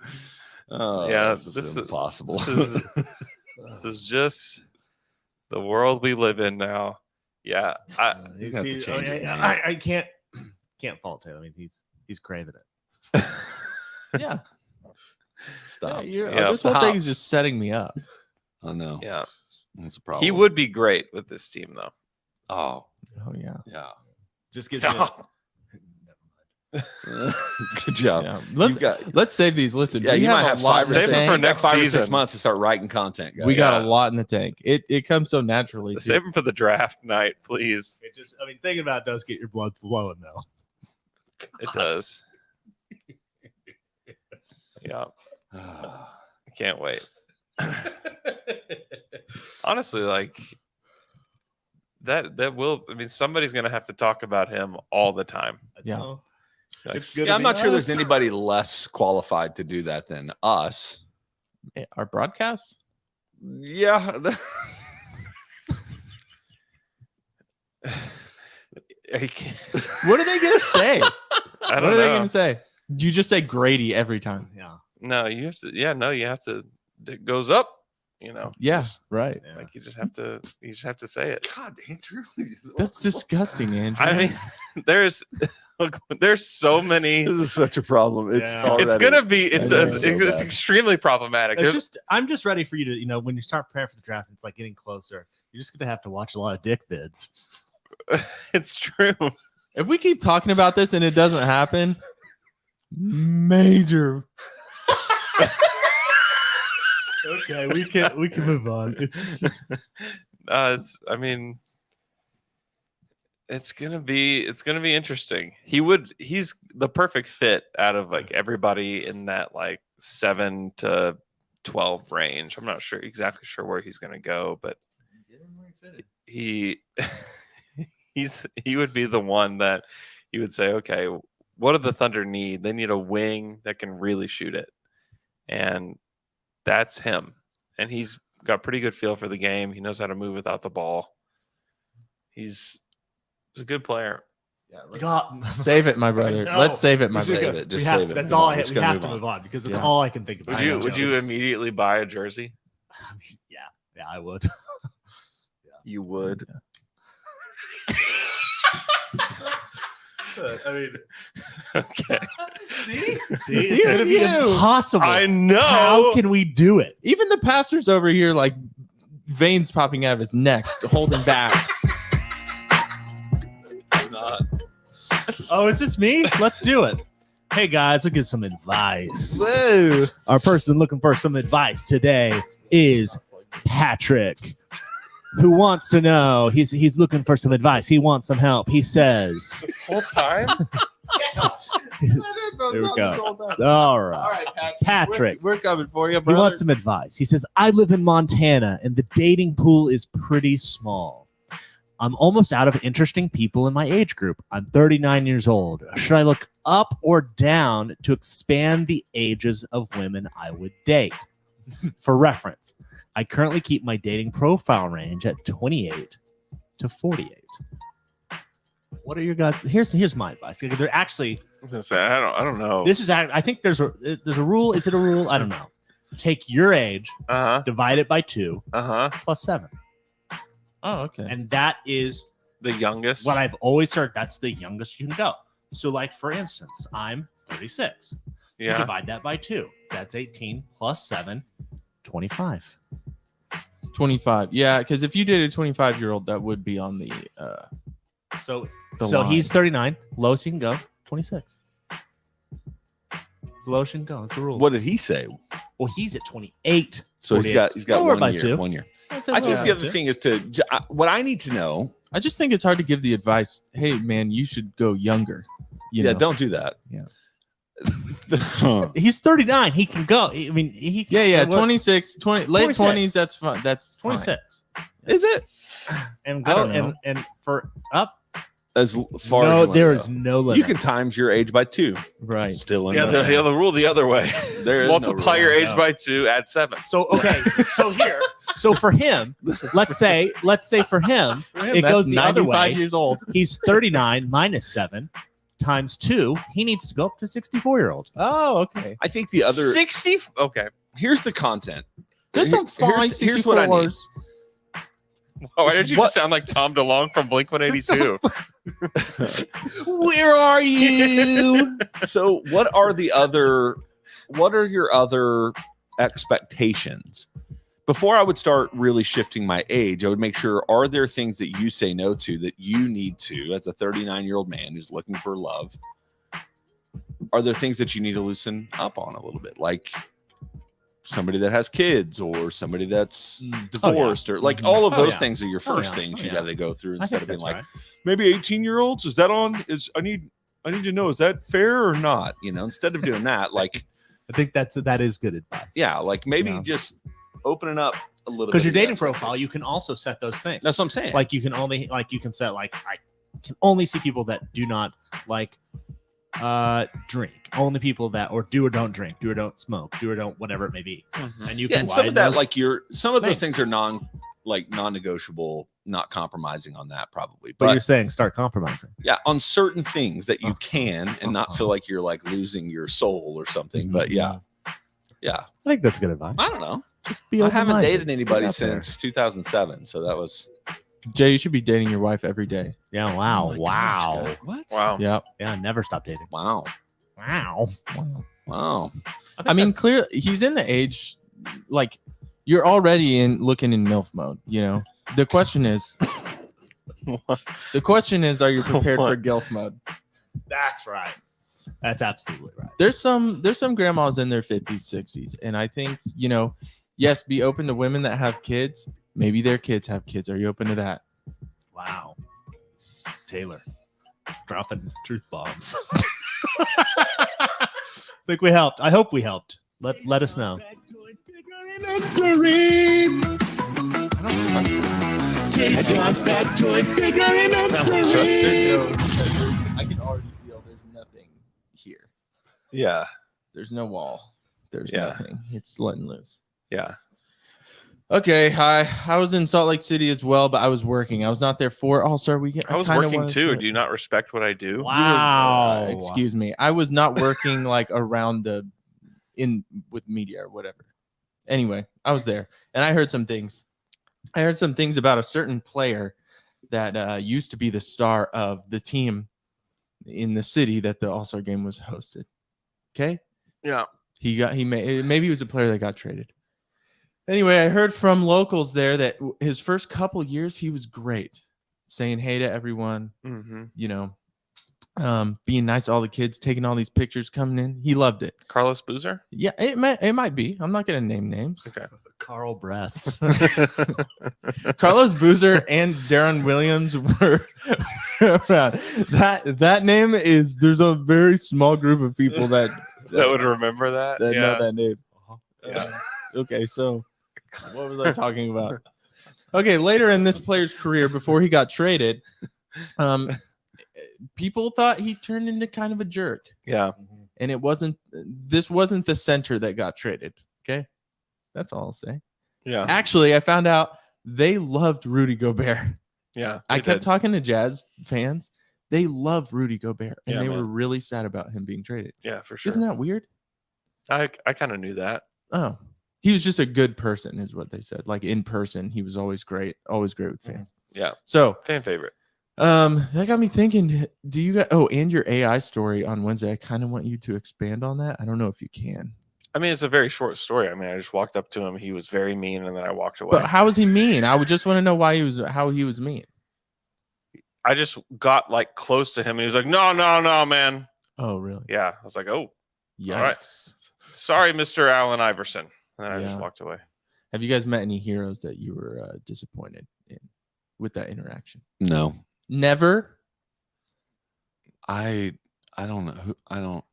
Oh, Yeah, this this is is- impossible. This is just the world we live in now. Yeah, You have to change his name. I can't fault him. I mean, he's craving it. Yeah. Stop. Yeah, this whole stop. thing is just setting me up. I know. yeah. That's a problem. He would be great with this team, though. Oh, Oh yeah. yeah. Just gives No. Good job. Yeah. You've got, Let's save these. Listen, yeah, we you have might a have lot 5 in or the Save it 6, for tank. next 5 or 6 season. months to start writing content, guys. We got a Yeah. lot in the tank. It comes so naturally. too. Save him for the draft night, please. It just, I mean, thinking about it does get your blood flowing though. It does. Yeah, I can't wait. Honestly, like that will. I mean, somebody's gonna have to talk about him all the time. Yeah. Like, It's good. Yeah, I'm not sure there's us. anybody less qualified to do that than us. Our broadcast. Yeah. I can't- What are they gonna say? I What don't are they know. gonna say? You just say Grady every time. Yeah. No, you have to. Yeah, no, you have to. It goes up. You know. Yeah, Just- right. Yeah. Like you just have to. You just have to say it. God, Andrew. That's disgusting, Andrew. I mean, there's so many. This is such a problem. It's Yeah. already, It's gonna be. It's I know, it's so it's bad. extremely problematic. It's There's- just, I'm just ready for you to, when you start preparing for the draft, it's like getting closer. You're just gonna have to watch a lot of dick vids. It's true. if we keep talking about this and it doesn't happen, major. Okay, we can move on. It's It's. I mean, it's gonna be interesting. He's the perfect fit out of like everybody in that like 7 to 12 range. I'm not exactly sure where he's gonna go, but he would be the one that you would say, okay, what do the Thunder need? They need a wing that can really shoot it, and that's him. And he's got pretty good feel for the game. He knows how to move without the ball. He's a good player. God. Save it, my brother. No. Let's save it, my We Save brother. it. Just have, save it. That's Move all on. I We're just we gonna have move to on. move on because it's Yeah. all I can think about. Would you immediately buy a jersey? I mean, yeah, I would. You would. I mean, Okay. see, it's gonna be You. impossible. I know. How can we do it? Even the pastor's over here, like veins popping out of his neck, holding back. Oh, is this me? Let's do it. Hey guys, let's get some advice. Whoa. Our person looking for some advice today is Patrick, who wants to know. He's looking for some advice. He wants some help. He says, This whole time? There we go. All right. Patrick. We're coming for you, He brother. wants some advice. He says, I live in Montana and the dating pool is pretty small. I'm almost out of interesting people in my age group. I'm 39 years old. Should I look up or down to expand the ages of women I would date. For reference, I currently keep my dating profile range at 28 to 48. What are your guys? Here's my advice. They're actually. I was gonna say I don't know. This is. I think there's a rule. Is it a rule? I don't know. Take your age, divide it by 2, plus 7. Oh, okay. And that is The youngest. what I've always heard. That's the youngest you can go. So, like for instance, I'm 36. You Yeah. divide that by 2. That's 18 plus 7, 25. 25. Yeah, because if you did a 25-year-old, that would be on the So, The so line. he's 39. Lowest you can go, 26. The lowest you can go. That's the rule. What did he say? Well, he's at 28. So he's got Lower 1 by year. 2. 1 year. That's I think lower the by other 2. thing is what I need to know. I just think it's hard to give the advice, hey man, you should go younger. You know? Don't do that. Yeah. He's 39. He can go. I mean, he can, Yeah, what- 26, 20, late 26. 20s, that's fine. That's 26. Is it And I go don't know. and for up. as far as No, you wanna there go? is no limit. You can times your age by 2. right. Still in Yeah, the the rule the other way. There is no Multiply rule. your age No. by 2, add 7. So okay, so for him, let's say for him, it goes the other 95 way. years old. He's 39 minus 7 times 2. He needs to go up to 64-year-old. Oh, okay. I think the other 60. Okay. here's the content. There's some fine Here's what I need. 64s. Why did you What- just sound like Tom DeLonge from Blink 182? Where are you? So what are your other expectations? Before I would start really shifting my age, I would make sure, are there things that you say no to that you need to, as a 39-year-old man who's looking for love? Are there things that you need to loosen up on a little bit? Like somebody that has kids or somebody that's divorced or like all of Oh, those yeah. things are your first yeah. things Oh, you yeah. got to go through I instead think of being that's like, right. maybe 18-year-olds, is that on? I need to know, is that fair or not? Instead of doing that, like, I think that is good advice. yeah, like maybe Yeah. just opening up a little bit. Because your of your dating profile, expectations. you can also set those things. That's what I'm saying. Like you can set like I can only see people that do not like drink. Only people that or do or don't drink, do or don't smoke, do or don't whatever it may be. And you yeah, can and some of widen that, those- like some of those things. things are non-negotiable, not compromising on that probably. but But you're saying start compromising. yeah, on certain things that you Uh-huh. can and not feel like you're like losing your soul or something. But yeah, I think that's good advice. I don't know. Just be I haven't open-minded. dated anybody Get out there. since 2007, so that was Jay, you should be dating your wife every day. Yeah, wow. Oh my Wow. gosh, God. What? Wow. Yeah. Yeah, never stop dating. Wow. Wow. Wow. I mean, clearly he's in the age, like you're already looking in MILF mode. The question is, are you prepared for GILF mode? That's right. That's absolutely right. There's some grandmas in their 50s, 60s, and I think yes, be open to women that have kids. Maybe their kids have kids. Are you open to that? Wow. Taylor dropping truth bombs. think we helped. I hope we helped. Let us know. I don't trust him. I can already feel there's nothing here. Yeah. There's no wall. There's Yeah. nothing. It's letting loose. Yeah. Okay, hi. I was in Salt Lake City as well, but I was working. I was not there for All-Star Weekend. I was kinda working too. but- Do you not respect what I do? You were- Wow. excuse me. I was not working like around with media or whatever. Anyway, I was there and I heard some things. I heard some things about a certain player that used to be the star of the team in the city that the All-Star game was hosted. Okay? Yeah. Maybe he was a player that got traded. Anyway, I heard from locals there that his first couple years he was great, saying hey to everyone, Mm-hmm. Being nice to all the kids, taking all these pictures, coming in. He loved it. Carlos Boozer? Yeah, it might be. I'm not gonna name names. Okay. Carl Breasts. Carlos Boozer and Darren Williams were around. That name is. There's a very small group of people that That would remember that. know Yeah. that name. Yeah. Okay, so what was I talking about? Okay, later in this player's career, before he got traded, people thought he turned into kind of a jerk, Yeah. and this wasn't the center that got traded. Okay, that's all I'll say. Yeah. Actually, I found out they loved Rudy Gobert. Yeah. I they kept did. talking to Jazz fans. They love Rudy Gobert, and Yeah, they man. were really sad about him being traded. Yeah, for sure. Isn't that weird? I kind of knew that. Oh, he was just a good person, is what they said. Like in person, he was always great with fans. Yeah. So, Fan favorite. that got me thinking. Do you guys? Oh, and your AI story on Wednesday. I kind of want you to expand on that. I don't know if you can. I mean, it's a very short story. I mean, I just walked up to him. He was very mean, and then I walked away. But how was he mean? I would just want to know how he was mean. I just got like close to him, and he was like, "No, no, no, man." Oh, really? Yeah. I was like, "Oh, Yikes. all right. Sorry, Mr. Allen Iverson." And then I Yeah. just walked away. Have you guys met any heroes that you were disappointed in with that interaction? No, Never. I don't know. I don't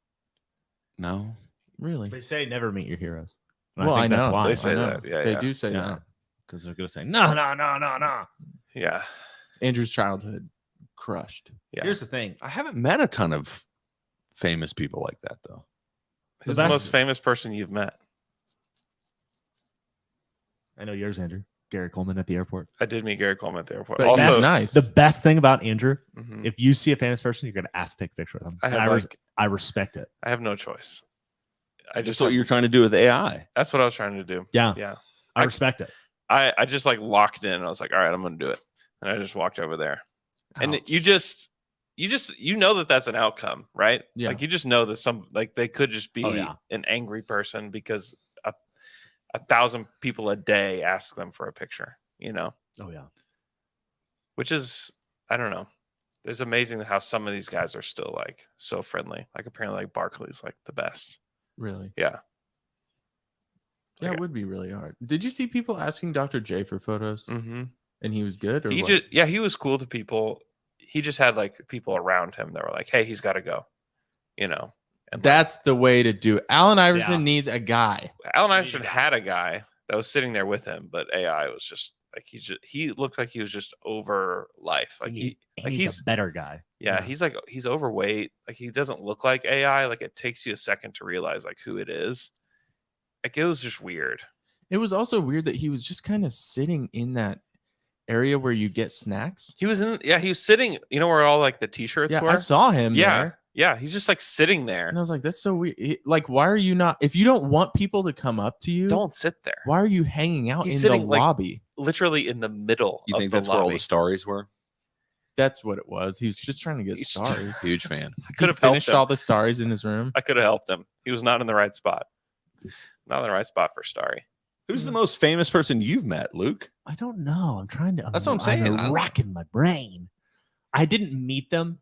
know. Really? They say never meet your heroes. And Well, I think that's know. why. They say I know. that. Yeah, they yeah. do say Yeah. that. Because they're going to say, no, no, no, no, no. Yeah. Andrew's childhood crushed. Yeah. Here's the thing. I haven't met a ton of famous people like that though. Who's The the best- most famous person you've met? I know yours, Andrew. Gary Coleman at the airport. I did meet Gary Coleman at the airport. But Also, that's nice. The best thing about Andrew, mhm, if you see a famous person, you're going to ask to take a picture with them. I And have I respect it. I have no choice. I That's just what you're trying to do with AI. That's what I was trying to do. Yeah. Yeah. I I- respect it. I just like locked in. I was like, all right, I'm gonna do it, and I just walked over there. And Ouch. you know that that's an outcome, right? Yeah. Like you just know that some like they could just be Oh, yeah. an angry person because 1,000 people a day ask them for a picture, you know, Oh, yeah. which is I don't know. It's amazing how some of these guys are still like so friendly. Like apparently like Barkley's like the best. Really? Yeah. Yeah, Okay. it would be really hard. Did you see people asking Dr. J for photos? Mm-hmm. And he was good? Or He what? just he was cool to people. He just had like people around him that were like, hey, he's got to go, you know. And like, That's the way to do it. Allen Iverson Yeah. needs a guy. Allen Iverson had a guy that was sitting there with him, but AI was just like he looked like he was just over life. Like He like needs a better guy. yeah, he's overweight. Like he doesn't look like AI. Like it takes you a second to realize like who it is. Like it was just weird. It was also weird that he was just kind of sitting in that area where you get snacks. He was sitting, you know, where all like the t-shirts Yeah, were. I saw him yeah, there. yeah, he's just like sitting there. And I was like, that's so weird. Like, why are you not, if you don't want people to come up to you, Don't sit there. why are you hanging out He's in sitting, the like, lobby? Literally in the middle. You of think the that's where all lobby. the stories were? That's what it was. He was just trying to get He's- stars. Huge fan. I He could have finished helped him. all the stars in his room. I could have helped him. He was not in the right spot. Not in the right spot for Starry. Who's the most famous person you've met, Luke? I don't know. I'm trying to. That's what I'm saying. I don't- racking my brain. I didn't meet them,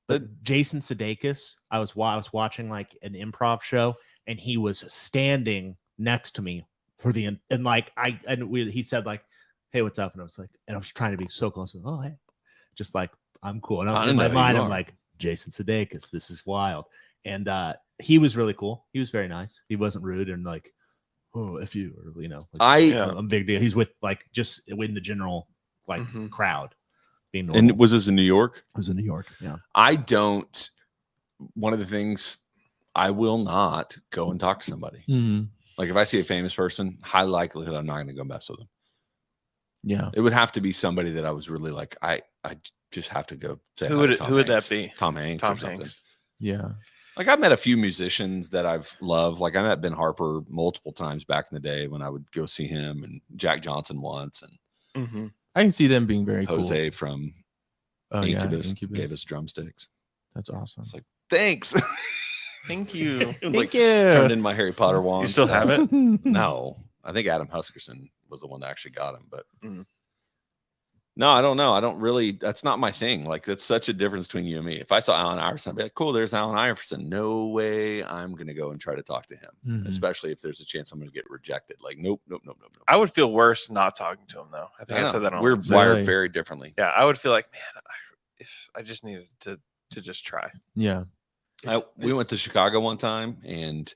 but Jason Sudeikis. I was watching like an improv show, and he was standing next to me for the and like he said like, "Hey, what's up?" And I was like, and I was trying to be so close. Oh, hey, just like I'm cool. And I in my know who mind, you I'm are. like Jason Sudeikis. This is wild. And he was really cool. He was very nice. He wasn't rude and like, oh, if you or you know, like, Yeah. I'm a big deal. He's with like just in the general like Mhm. crowd being normal. And was this in New York? It was in New York. Yeah. I don't. One of the things I will not go and talk to somebody. Mhm. Like if I see a famous person, high likelihood I'm not going to go mess with them. Yeah. It would have to be somebody that I was really like. I just have to go say. Who hi to would Tom who would that Hanks. be? Tom Hanks or Tom something. Hanks. Yeah. Like I've met a few musicians that I've loved. Like I met Ben Harper multiple times back in the day when I would go see him, and Jack Johnson once, and Mm-hmm. I can see them being very Jose from cool. Oh, Incubus, yeah. Incubus. gave us drumsticks. That's awesome. It's like thanks. Thank you. Like, you. turned in my Harry Potter wand. You still have it? No, I think Adam Huskerson was the one that actually got him. But Mhm. no, I don't know. I don't really. That's not my thing. Like that's such a difference between you and me. If I saw Allen Iverson, I'd be like, "Cool, there's Allen Iverson." No way, I'm gonna go and try to talk to him, Mhm. especially if there's a chance I'm gonna get rejected. Like, nope, nope, nope, nope, nope. I would feel worse not talking to him though. I think I, know. said that on We're Wednesday. wired Really? very differently. Yeah, I would feel like, man, if I just needed to just try. Yeah. We went to Chicago one time, and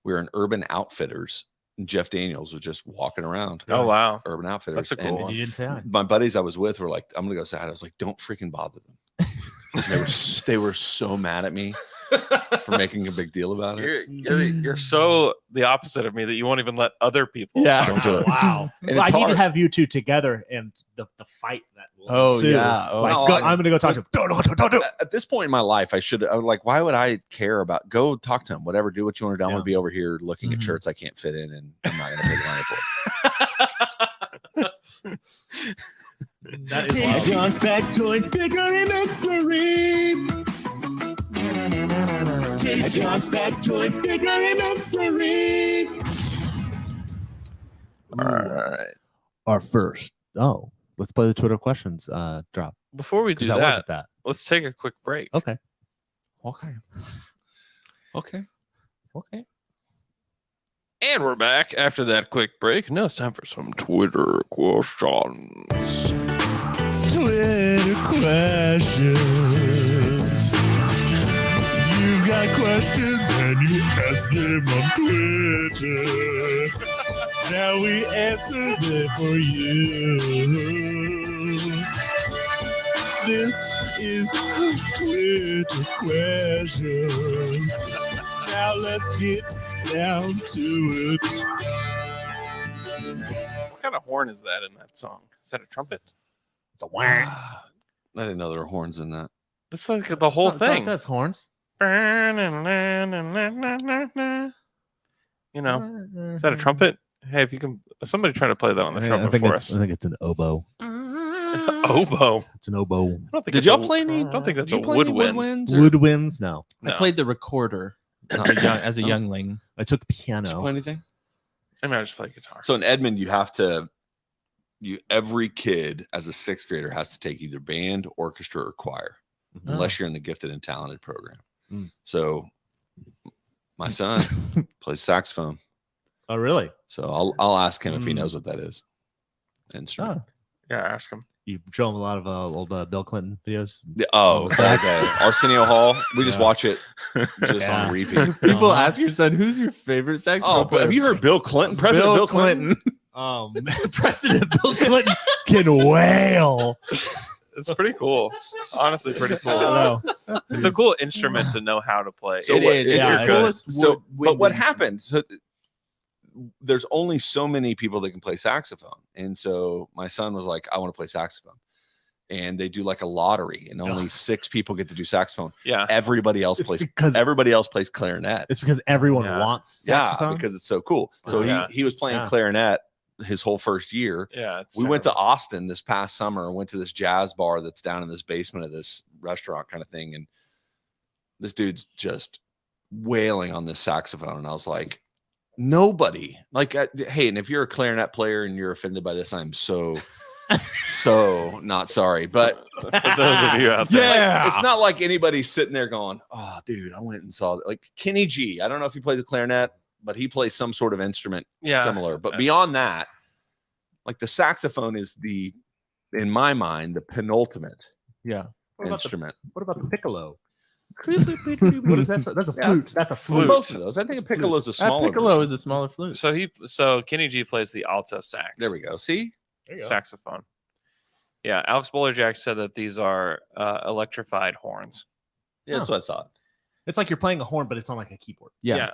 we were in Urban Outfitters. And Jeff Daniels was just walking around. Oh wow. Urban Outfitters. That's a cool And one. You didn't say hi. my buddies I was with were like, I'm gonna go say hi. I was like, don't freaking bother them. They were so mad at me for making a big deal about it. You're so the opposite of me that you won't even let other people. Yeah. talk Don't do about it. Wow. And Well, it's I need to hard. have you two together and the fight that will Oh, ensue. yeah. Oh, Like, no, I'm going to go talk to him. Don't do it. At this point in my life, I was like, why would I care about? Go talk to him. Whatever, do what you want to do. I want to be over here looking at Mhm. shirts I can't fit in, and I'm not going to pay the money for it. That is wild. John's back toy bigger victory. Take John's back toy bigger victory. All right. Our first. Oh, let's play the Twitter questions drop. Before we 'Cause do that that, wasn't that. let's take a quick break. Okay. Okay. Okay. Okay. And we're back after that quick break. Now it's time for some Twitter questions. Twitter questions. You got questions and you ask them on Twitter. Now we answer them for you. This is Twitter questions. Now let's get down to it. What kind of horn is that in that song? Is that a trumpet? It's a whack. I didn't know there were horns in that. That's like the whole thing. That's horns. You know, is that a trumpet? Hey, if you can, somebody try to play that on the trumpet for us. I think it's an oboe. Oboe. It's an oboe. I don't think Did it's y'all a- play any? I don't think that's Did a you play any woodwind. woodwinds or- Woodwinds? No. No. I played the recorder as a youngling. I took Did you piano. play anything? I mean, I just play guitar. So in Edmond, every kid as a sixth grader has to take either band, orchestra, or choir, Mhm. unless you're in the gifted and talented program. Mm. So my son plays saxophone. Oh, really? So I'll ask him if he Mm. knows what that is. Instrument. Yeah, ask him. You show him a lot of old Bill Clinton videos. Oh, Sax. okay. Arsenio Hall. We just Yeah. watch it just Yeah. on repeat. People Uh-huh. ask your son, "Who's your favorite saxophone Oh, player?" but have you heard Bill Clinton? President Bill Clinton? President Bill Clinton can wail. It's pretty cool. Honestly, pretty I cool. know. It's a cool instrument to know how to play. So It what- is. if It's yeah, the it coolest. So, but what woodwind. happens? So there's only so many people that can play saxophone, and so my son was like, "I want to play saxophone," and they do like a lottery, and only 6 people get to do saxophone. Yeah. Everybody else It's plays. because Everybody else plays clarinet. it's because everyone Yeah. wants saxophone. Yeah, because it's so cool. So Yeah. he was playing Yeah. clarinet his whole first year. Yeah. It's We went to general. Austin this past summer and went to this jazz bar that's down in this basement of this restaurant kind of thing. And this dude's just wailing on this saxophone. And I was like, nobody like, hey, and if you're a clarinet player and you're offended by this, I'm so not sorry. But For those of you out there. like, it's not like anybody's sitting there going, oh, dude, I went and saw it. Like Kenny G. I don't know if he plays the clarinet, but he plays some sort of instrument Yeah. similar. But beyond that, like the saxophone is in my mind, the penultimate Yeah. instrument. What about the piccolo? What is that? That's a Yeah, flute. That's a flute. Most of those. I think a piccolo is a That smaller. piccolo version. is a smaller flute. So Kenny G plays the alto sax. There we go. See? There you go. Saxophone. Yeah, Alex Bowlerjack said that these are electrified horns. Yeah, that's what I thought. It's like you're playing a horn, but it's on like a keyboard. Yeah.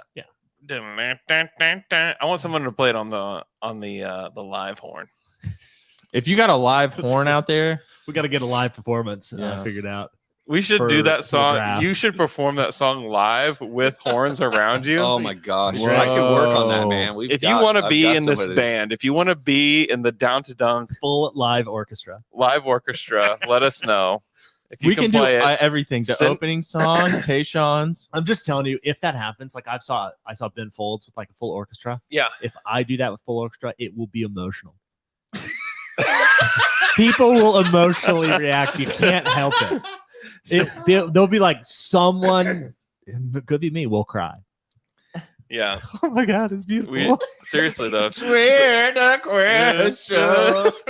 I want someone to play it on the live horn. If you got a live horn out there, We got to get a live performance Yeah. figured out. We should For do the that song. draft. You should perform that song live with horns around you. Oh my gosh. I can work on that, man. If you want to be in this band, if you want to be in the Down to Dunk Full live orchestra. live orchestra, let us know. If you we can do play it. everything. The Send- opening song, Tayshawn's. I'm just telling you, if that happens, like I saw Ben Folds with like a full orchestra. Yeah. If I do that with full orchestra, it will be emotional. People will emotionally react. You can't help it. They'll be like, someone, it could be me, will cry. Yeah. Oh my God, it's beautiful. Seriously though. the question.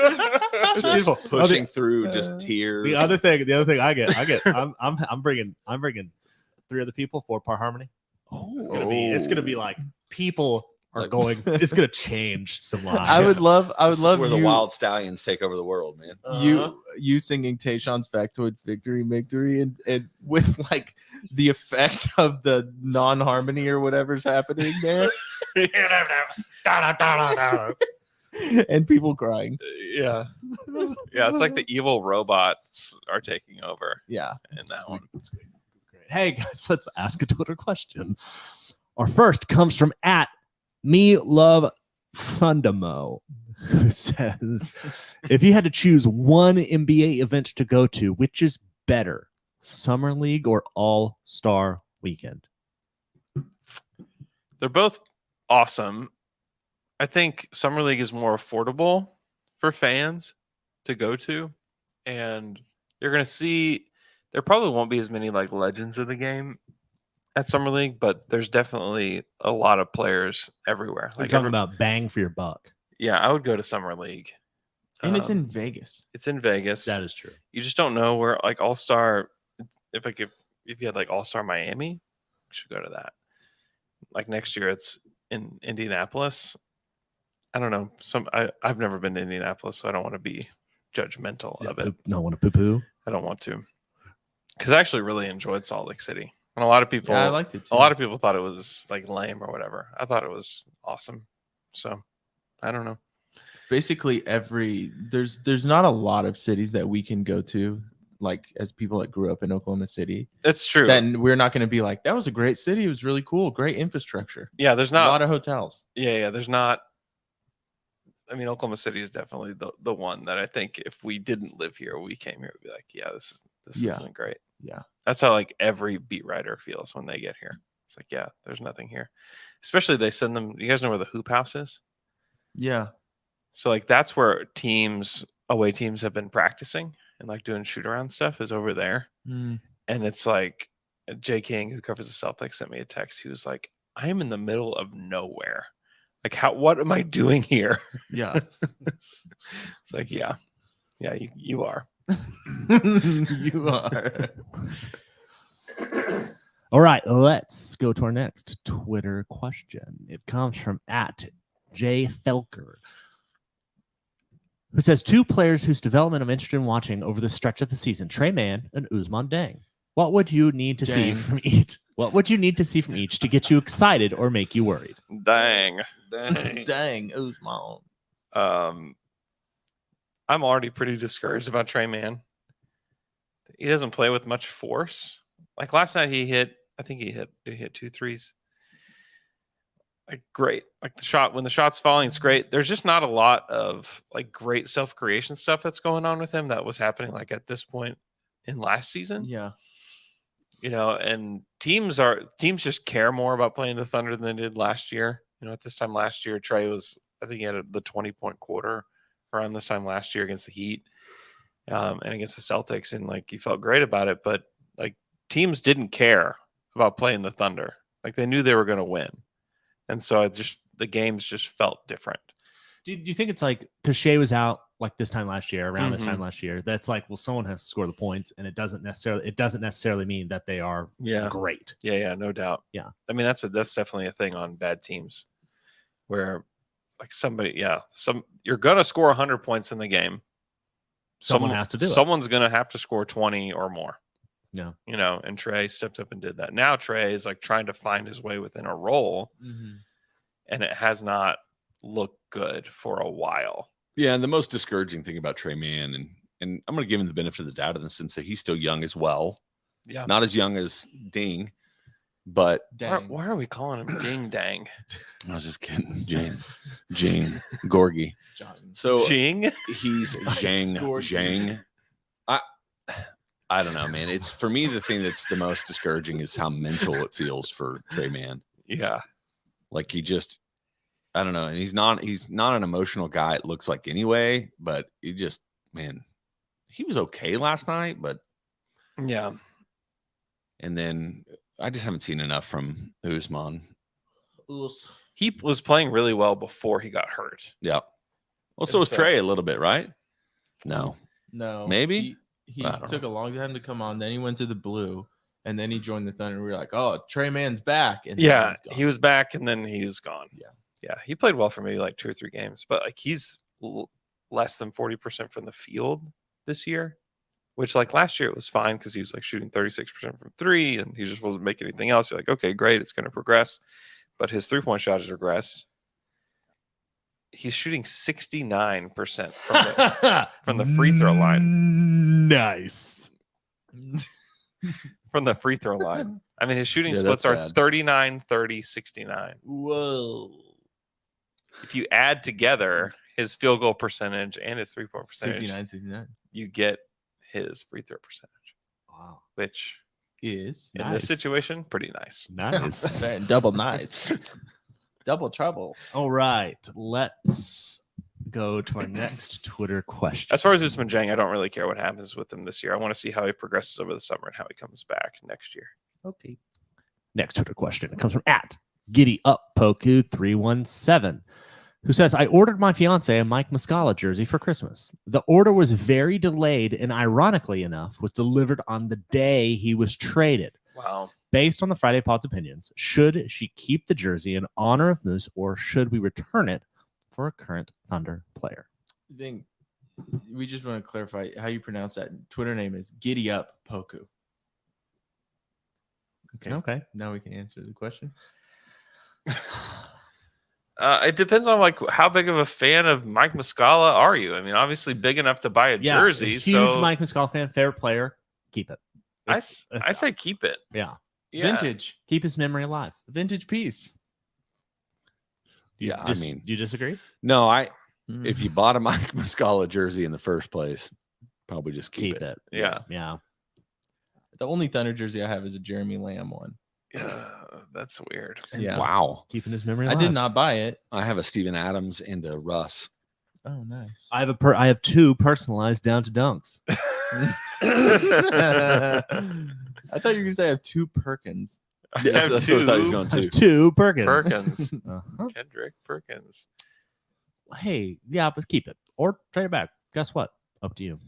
It's beautiful. Just pushing through just tears. The other thing I get, I'm bringing 3 other people for par harmony. Oh, It's gonna be like people are going. It's gonna change some lives. I would love This is where the you, Wild Stallions take over the world, man. you singing Tayshawn's factoid victory and with like the effect of the non-harmony or whatever's happening there and people crying. Yeah. Yeah, it's like the evil robots are taking over Yeah. in that one. Great. Hey guys, let's ask a Twitter question. Our first comes from @MeLoveThundamo, who says, if you had to choose one NBA event to go to, which is better, Summer League or All-Star Weekend? They're both awesome. I think Summer League is more affordable for fans to go to. And you're going to see there probably won't be as many like legends of the game at Summer League, but there's definitely a lot of players everywhere. Like talking about bang for your buck. Yeah, I would go to Summer League. And it's in Vegas. It's in Vegas. That is true. You just don't know where like All-Star if you had like All-Star Miami, you should go to that. Like next year it's in Indianapolis. I don't know. I've never been to Indianapolis, so I don't want to be judgmental of it. No want to poo-poo. I don't want to. Because I actually really enjoyed Salt Lake City. And a lot of people I liked it too. A lot of people thought it was like lame or whatever. I thought it was awesome. So I don't know. Basically there's not a lot of cities that we can go to, like as people that grew up in Oklahoma City. It's true. Then we're not going to be like, that was a great city. It was really cool. Great infrastructure. Yeah, there's A not lot of hotels. Yeah, there's not. I mean, Oklahoma City is definitely the one that I think if we didn't live here, we came here, we'd be like, yeah, this isn't great. Yeah. That's how like every beat writer feels when they get here. It's like, yeah, there's nothing here. Especially they send them. You guys know where the hoop house is? Yeah. So like that's where away teams have been practicing and like doing shoot around stuff is over there. Mm. And it's like Jay King, who covers the Celtics, sent me a text. He was like, I am in the middle of nowhere. Like, what am I doing here? Yeah. It's like, yeah, you are. You are. All right, let's go to our next Twitter question. It comes from @JFelker, who says 2 players whose development I'm interested in watching over the stretch of the season, Trey Mann and Ousmane Deng. What would you need to see from each? What would you need to see from each to get you excited or make you worried? Dang. Dang, Ousmane. I'm already pretty discouraged about Trey Mann. He doesn't play with much force. Like last night, he hit 2 threes. Like great. Like when the shot's falling, it's great. There's just not a lot of like great self-creation stuff that's going on with him that was happening like at this point in last season. Yeah. You know, and teams just care more about playing the Thunder than they did last year. You know, at this time last year, Trey was, I think he had the 20-point quarter around this time last year against the Heat and against the Celtics. And like, he felt great about it, but like teams didn't care about playing the Thunder. Like they knew they were going to win. And so the games just felt different. Do you think it's like, because Shea was out like this time last year, around this time last year, that's like, well, someone has to score the points, and it doesn't necessarily mean that they are great. Yeah, no doubt. Yeah. I mean, that's definitely a thing on bad teams where like you're going to score 100 points in the game. Someone has to do it. Someone's going to have to score 20 or more. Yeah. You know, and Trey stepped up and did that. Now Trey is like trying to find his way within a role, and it has not looked good for a while. Yeah, and the most discouraging thing about Trey Mann, and I'm going to give him the benefit of the doubt in the sense that he's still young as well. Yeah. Not as young as Ding, but why are we calling him Ding Dang? I was just kidding. Jing, Gorgie. So Jing? He's Zhang. I don't know, man. It's for me, the thing that's the most discouraging is how mental it feels for Trey Mann. Yeah. Like he just, I don't know. And he's not an emotional guy, it looks like anyway, but he just, man, he was okay last night, but yeah. And then I just haven't seen enough from Ousmane. He was playing really well before he got hurt. Yeah. Well, so was Trey a little bit, right? No. Maybe? He took a long time to come on. Then he went to the Blue, and then he joined the Thunder. We were like, oh, Trey Mann's back. And yeah, he was back, and then he was gone. Yeah, he played well for maybe like 2 or 3 games, but like he's less than 40% from the field this year, which like last year it was fine because he was like shooting 36% from 3 and he just wasn't making anything else. You're like, okay, great, it's going to progress. But his 3-point shot has regressed. He's shooting 69% from the free throw line. Nice. From the free throw line. I mean, his shooting Yeah, splits that's are bad. 39, 30, 69. Whoa. If you add together his field goal percentage and his 3-point percentage, 69. you get his free throw percentage, Wow. which Is in Nice. this situation, pretty nice. Nice. double nice. Double trouble. All right. Let's go to our next Twitter question. As far as Usman Jang, I don't really care what happens with him this year. I want to see how he progresses over the summer and how he comes back next year. Okay. Next Twitter question. It comes from @GiddyUpPoku317, who says, I ordered my fiance a Mike Muscala jersey for Christmas. The order was very delayed and ironically enough was delivered on the day he was traded. Wow. Based on the Friday Pod's opinions, should she keep the jersey in honor of Moose or should we return it for a current Thunder player? I think we just want to clarify how you pronounce that. Twitter name is Giddy Up Poku. Okay. Now we can answer the question. It depends on like how big of a fan of Mike Muscala are you? I mean, obviously big enough to buy a jersey. Huge So Mike Muscala fan, favorite player. Keep it. I It's- say keep it. yeah. Yeah. Vintage. Keep his memory alive. Vintage piece. Yeah, Do I mean, you disagree? no, Mm. if you bought a Mike Muscala jersey in the first place, probably just keep it. Yeah. Yeah. The only Thunder jersey I have is a Jeremy Lamb one. That's weird. Yeah. Wow. Keeping his memory I alive. did not buy it. I have a Steven Adams and a Russ. Oh, nice. I have two personalized down to dunks. I thought you were going to say I have 2 Perkins. I Yeah, have that's what I thought he was two going I have to. two Perkins. Perkins. Uh-huh. Kendrick Perkins. Hey, yeah, but keep it or trade it back. Guess what? Up to you.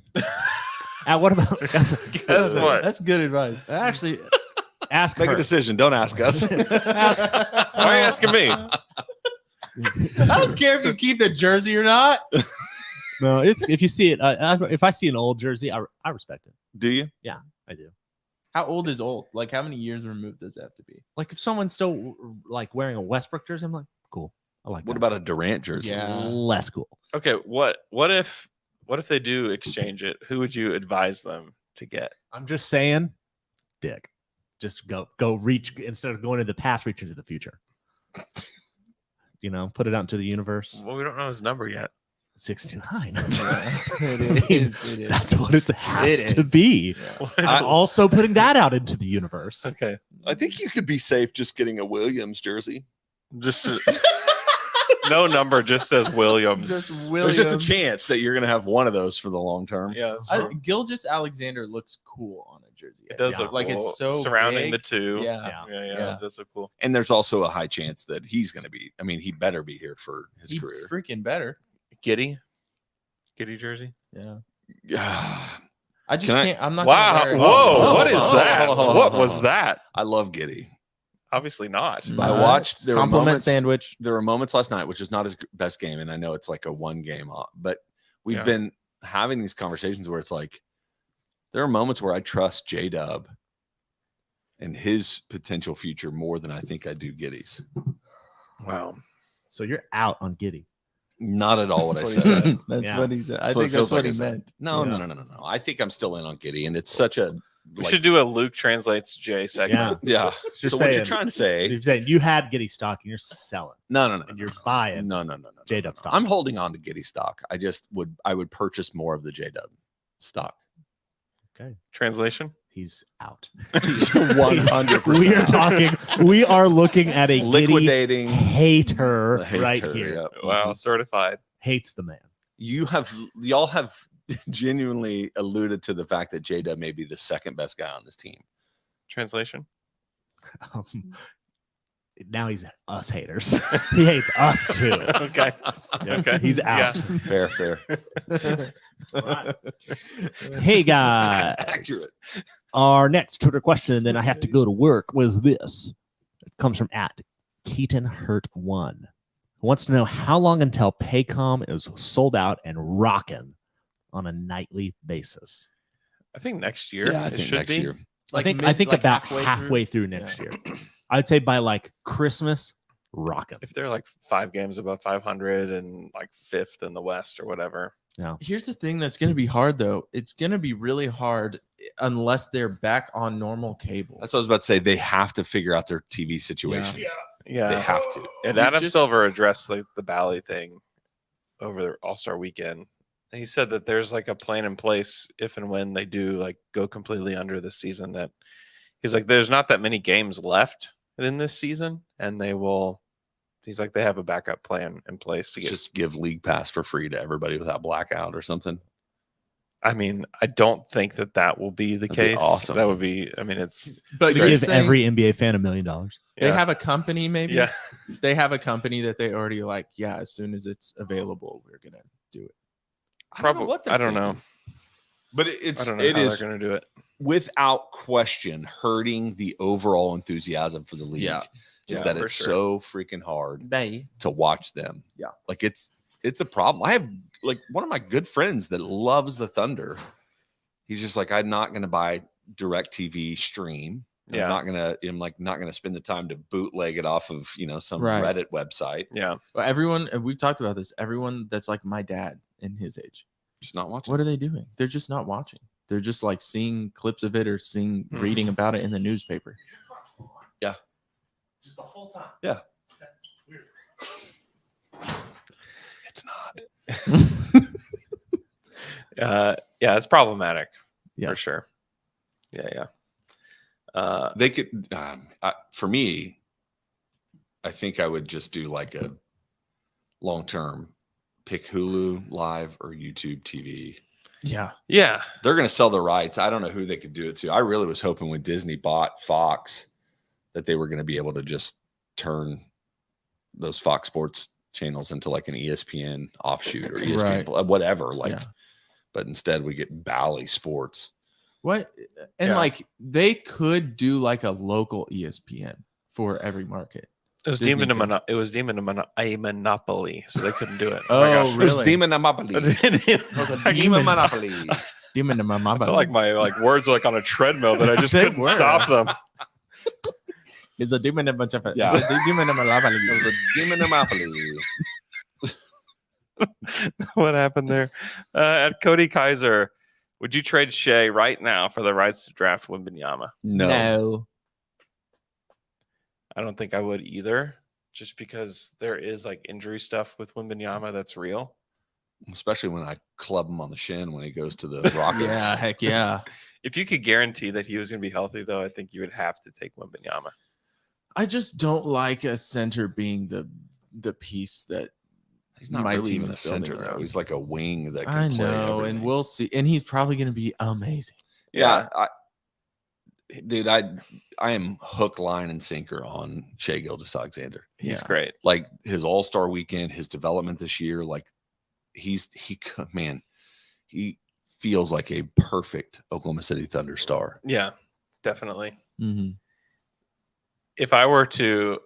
What about? Guess what? That's good advice. Actually, ask Make her. a decision. Don't ask us. Why are you asking me? I don't care if you keep the jersey or not. No, it's if you see it. If I see an old jersey, I respect it. Do you? I do. How old is old? Like, how many years removed does it have to be? Like if someone's still like wearing a Westbrook jersey, I'm like, cool. I like. What that. about a Durant jersey? Yeah. Less cool? Okay, what if they do exchange it? Who would you advise them to get? I'm just saying, Dick. Just go reach instead of going to the past, reach into the future. Put it out into the universe. Well, we don't know his number yet. 69. It is. That's what it has It to is. be. Yeah. I'm also putting that out into the universe. Okay, I think you could be safe just getting a Williams jersey. just no number, just says Williams. Just There's Williams. just a chance that you're going to have one of those for the long term. Yeah, that's true. Gilgeous Alexander looks cool on a jersey. It does Yeah. look Like, cool. it's so surrounding big. the two. Yeah. Yeah, it does look cool. And there's also a high chance that he's going to be. I mean, he better be here for his He career. freaking better. Giddy jersey. Yeah. Yeah. I just Can I- can't. I'm not. Wow! Gonna wear it. Whoa! What is hold on, that? hold on, hold What on, was hold on. that? I love Giddy. Obviously not. Mm. I watched. There were Compliment moments. sandwich. There were moments last night, which is not his best game, and I know it's like a one game, but we've Yeah. been having these conversations where it's like there are moments where I trust J-Dub and his potential future more than I think I do Giddy's. Wow. So you're out on Giddy. Not at all what I That's what said. he said. That's Yeah. what he said. I That's what think it feels that's what like he I said. meant. No, Yeah. no. I think I'm still in on Giddy, and it's such a We like, should do a Luke translates Jay segment. Yeah. yeah. Just so what you're saying. trying to say? You're saying you had Giddy stock and you're selling No, and you're buying. no. J-Dub stock. I'm holding on to Giddy stock. I would purchase more of the J-Dub stock. Translation. He's out. 100%. We are talking. We are looking at a Giddy Liquidating hater, the hater, right here. yep. Wow, certified. Hates the man. Y'all have genuinely alluded to the fact that J-Dub may be the second best guy on this team. Translation. Now he's us haters. He hates us too. Okay. Okay. He's out. Fair. Hey guys. Accurate. Our next Twitter question, then I have to go to work, was this. It comes from @KeatonHurt1, who wants to know how long until Paycom is sold out and rocking on a nightly basis. I think next year. Yeah, I it think should next be. year. I think like about halfway through next year. I'd say by like Christmas, rocking. If they're like 5 games above 500 and like 5th in the West or whatever. Here's the thing that's going to be hard, though. It's going to be really hard unless they're back on normal cable. That's what I was about to say. They have to figure out their TV situation. Yeah. They have to. And We Adam just- Silver addressed like the Bally thing over the All-Star weekend. And he said that there's like a plan in place if and when they do like go completely under this season, that he's like, there's not that many games left in this season, and they will. He's like, they have a backup plan in place to get. Just give League Pass for free to everybody without blackout or something. I mean, I don't think that will be the That'd be case. awesome. That would be. I mean, it's. But To you're give saying every NBA fan $1 million. they Yeah. have a company, maybe. Yeah. They have a company that they already like. Yeah, as soon as it's available, we're gonna do it. Probably. I don't know. But I it's don't know it how is they're going to do it. without question hurting the overall enthusiasm for the league. Yeah. Is Yeah, that for it's sure. so freaking hard Bay. to watch them. Yeah. Like it's a problem. I have like one of my good friends that loves the Thunder. He's just like, I'm not gonna buy direct TV stream. Yeah. I'm not gonna spend the time to bootleg it off of some Right. Reddit website. Yeah. Well, everyone, and we've talked about this. Everyone that's like my dad in his age, Just not watching. what are they doing? They're just not watching. They're just like seeing clips of it or reading about it in the newspaper. Yeah. Just the whole time. Yeah. Weird. It's not. Yeah, it's problematic. Yeah. For sure. Yeah. They could for me, I think I would just do like a long term pick Hulu live or YouTube TV. Yeah. Yeah. They're going to sell the rights. I don't know who they could do it to. I really was hoping when Disney bought Fox that they were going to be able to just turn those Fox Sports channels into like an ESPN offshoot or ESPN, whatever. Like, Yeah. but instead we get Bally Sports. What? And Yeah. like they could do like a local ESPN for every market. It was Disney deemed could- a monopoly, so they couldn't do it. Oh, my gosh. It was really? Demon Monopoly. It was a Demon Monopoly. Demon in my I mama. feel like my words are like on a treadmill that I just They couldn't were. stop them. It's a demon in my Yeah. It's a demon in my lava. It was a Demon Monopoly. What happened there? At Cody Kaiser, would you trade Shea right now for the rights to draft Wembanyama? No. I don't think I would either, just because there is like injury stuff with Wembanyama that's real. Especially when I club him on the shin when he goes to the Rockets. Yeah, heck yeah. If you could guarantee that he was going to be healthy, though, I think you would have to take Wembanyama. I just don't like a center being the piece that He's not my really team even a is building center, though. around. He's like a wing that can I play know, and everything. we'll see. And he's probably going to be amazing. Yeah, dude, I am hook, line, and sinker on Shea Gilgeous-Alexander. He's Yeah. great. Like his All-Star weekend, his development this year, like he feels like a perfect Oklahoma City Thunder star. Yeah, definitely. Mm-hmm. If I were to,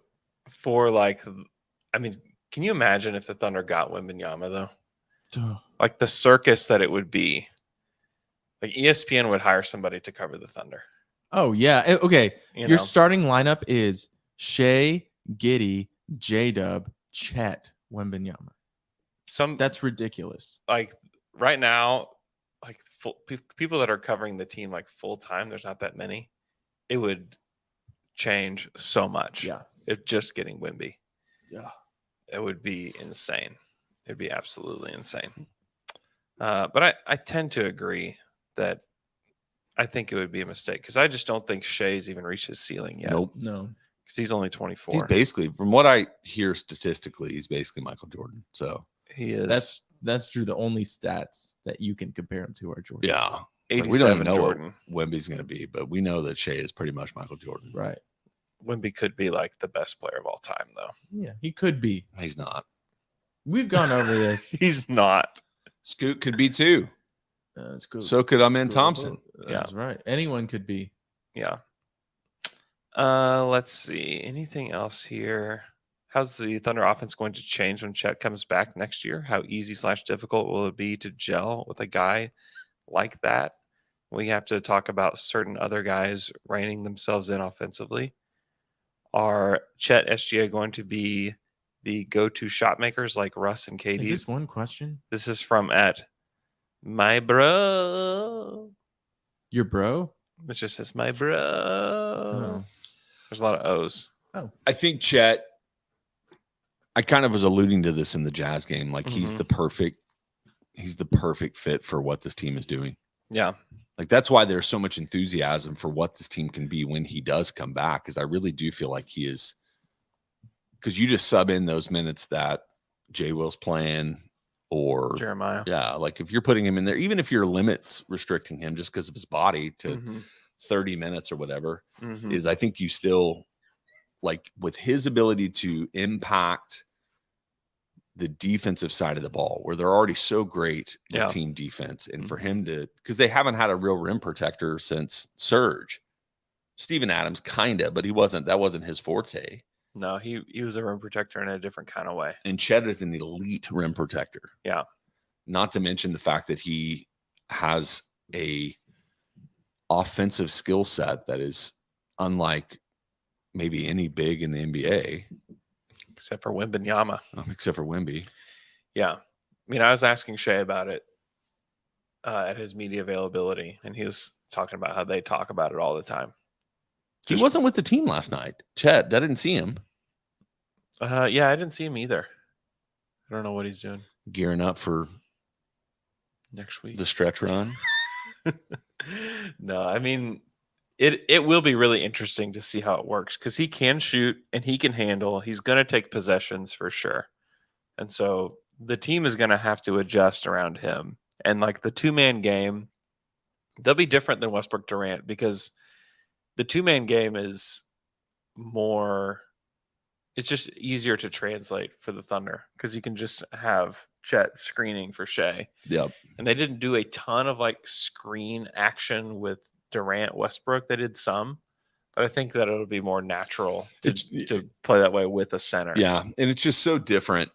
can you imagine if the Thunder got Wembanyama, though? Like the circus that it would be. Like ESPN would hire somebody to cover the Thunder. Oh yeah. Okay. You Your know? starting lineup is Shea, Giddey, J-Dub, Chet, Wembanyama. That's ridiculous. Like right now, like people that are covering the team like full time, there's not that many. It would change so much. Yeah. If just getting Wemby. Yeah. It would be insane. It'd be absolutely insane. But I tend to agree that I think it would be a mistake because I just don't think Shea's even reached his ceiling yet. Nope. No. Because he's only 24. He's basically, from what I hear statistically, he's basically Michael Jordan. So He is. That's true. The only stats that you can compare him to are Jordan. yeah, it's like 87 we don't even know Jordan. what Wemby's going to be, but we know that Shea is pretty much Michael Jordan. Right. Wemby could be like the best player of all time, though. Yeah, he could be. He's not. We've gone over this. He's not. Scoot could be too. That's cool. So could Amen Thompson. That's right. Anyone could be. Yeah. Let's see. Anything else here? How's the Thunder offense going to change when Chet comes back next year? How easy/difficult will it be to gel with a guy like that? We have to talk about certain other guys reining themselves in offensively. Are Chet, SGA going to be the go-to shot makers like Russ and KD? Is this one question? This is from at my bro. Your bro? It just says my bro. Oh. There's a lot of O's. I think Chet, I kind of was alluding to this in the Jazz game. Like he's the perfect fit for what this team is doing. Yeah. Like that's why there's so much enthusiasm for what this team can be when he does come back. Because I really do feel like he is, because you just sub in those minutes that Jay Will's playing or Jeremiah. Yeah, like if you're putting him in there, even if you're limit restricting him just because of his body to 30 minutes or whatever, is I think you still, like with his ability to impact the defensive side of the ball, where they're already so great at team defense, and for him to, because they haven't had a real rim protector since Serge. Steven Adams kind of, but that wasn't his forte. No, he was a rim protector in a different kind of way. And Chet is an elite rim protector. Yeah. Not to mention the fact that he has a offensive skill set that is unlike maybe any big in the NBA. Except for Wembanyama. Except for Wemby. Yeah. I mean, I was asking Shea about it at his media availability, and he was talking about how they talk about it all the time. He wasn't with the team last night. Chet, I didn't see him. Yeah, I didn't see him either. I don't know what he's doing. Gearing up for next week. The stretch run. No, I mean, it will be really interesting to see how it works, because he can shoot and he can handle. He's going to take possessions for sure. And so the team is going to have to adjust around him. And like the two-man game, they'll be different than Westbrook Durant, because the two-man game is more, it's just easier to translate for the Thunder, because you can just have Chet screening for Shea. Yep. And they didn't do a ton of like screen action with Durant, Westbrook. They did some, but I think that it'll be more natural to play that way with a center. Yeah. And it's just so different.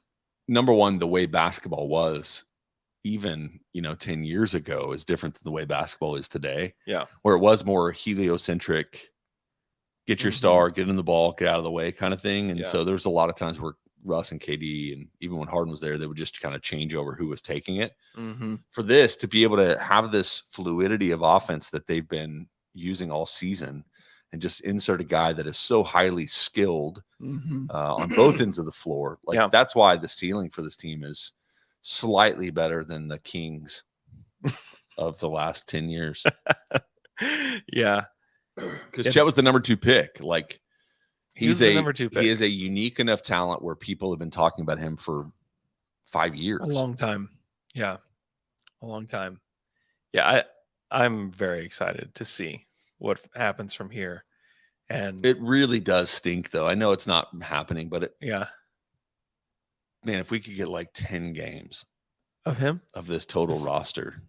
Number one, the way basketball was even, 10 years ago is different than the way basketball is today. Yeah. Where it was more heliocentric, get your star, get in the ball, get out of the way kind of thing. And so there's a lot of times where Russ and KD, and even when Harden was there, they would just kind of change over who was taking it. For this to be able to have this fluidity of offense that they've been using all season, and just insert a guy that is so highly skilled on both ends of the floor. Like that's why the ceiling for this team is slightly better than the Kings of the last 10 years. Yeah. Because Chet was the number 2 pick. Like he's the number 2 pick. He is a unique enough talent where people have been talking about him for 5 years. A long time. Yeah. A long time. Yeah. I'm very excited to see what happens from here. And it really does stink, though. I know it's not happening, but man, if we could get like 10 games of him, of this total roster,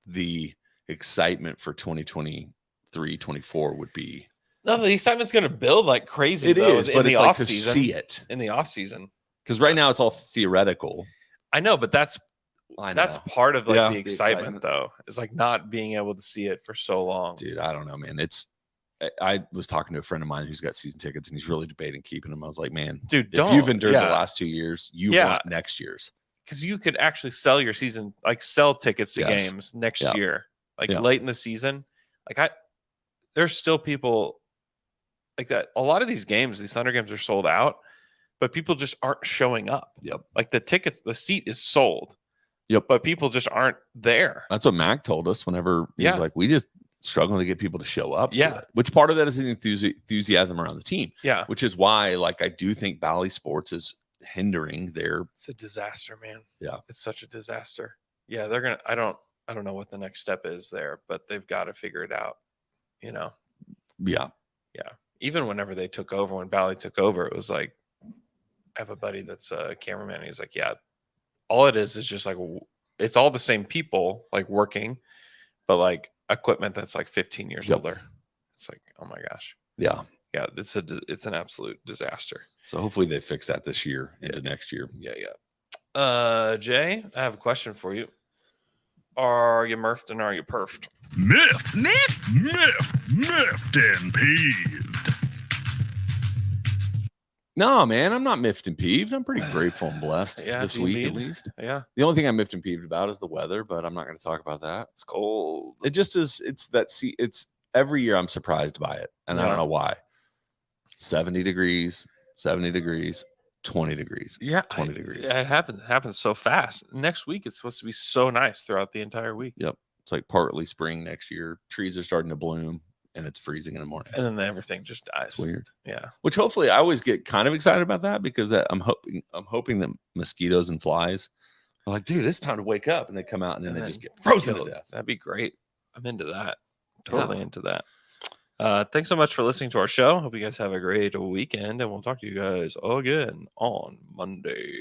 the excitement for 2023-24 would be. No, the excitement's going to build like crazy. It is, but in it's the like off to season. see it In the off season, because right now it's all theoretical. I know, but that's part of like the excitement, though. It's like not being able to see it for so long. Dude, I don't know, man. I was talking to a friend of mine who's got season tickets, and he's really debating keeping them. I was like, man, dude, if you've endured the last 2 years, you want next year's. Because you could actually sell your season, like sell tickets to games next year, like late in the season. Like there's still people like that. A lot of these games, these Thunder games are sold out, but people just aren't showing up. Yep. Like the seat is sold. Yep. But people just aren't there. That's what Mac told us whenever he was like, we just struggling to get people to show up. Yeah. To it. Which part of that is the enthusiasm around the team. Yeah. Which is why, like, I do think Bally Sports is hindering their. It's a disaster, man. Yeah. It's such a disaster. Yeah. They're going to, I don't know what the next step is there, but they've got to figure it out, Yeah. Yeah. Even whenever they took over, when Bally took over, it was like, I have a buddy that's a cameraman. And he's like, yeah, all it is just like, it's all the same people like working, but like equipment that's like 15 years older. It's like, oh my gosh. Yeah. Yeah, it's an absolute disaster. So hopefully they fix that this year into next year. Yeah. Jay, I have a question for you. Are you murphed and are you perfed? Miffed and peeved. No, man, I'm not miffed and peeved. I'm pretty grateful and blessed Yeah, this do you week at mean? least. Yeah, The only thing I'm miffed and peeved about is the weather, but I'm not going to talk about that. it's cold. It just is. It's every year I'm surprised by it, and I Yeah. don't know why. 70 degrees, 70 degrees, 20 degrees. Yeah, 20 degrees. Yeah, it happens so fast. Next week it's supposed to be so nice throughout the entire week. Yep. It's like partly spring next year. Trees are starting to bloom, and it's freezing in the morning. And then everything just dies. It's weird. Yeah. Which hopefully I always get kind of excited about that because I'm hoping that mosquitoes and flies are like, dude, it's time to wake up, and they come out and then they just get frozen to death. That'd be great. I'm into that. Totally into that. Thanks so much for listening to our show. Hope you guys have a great weekend, and we'll talk to you guys again on Monday.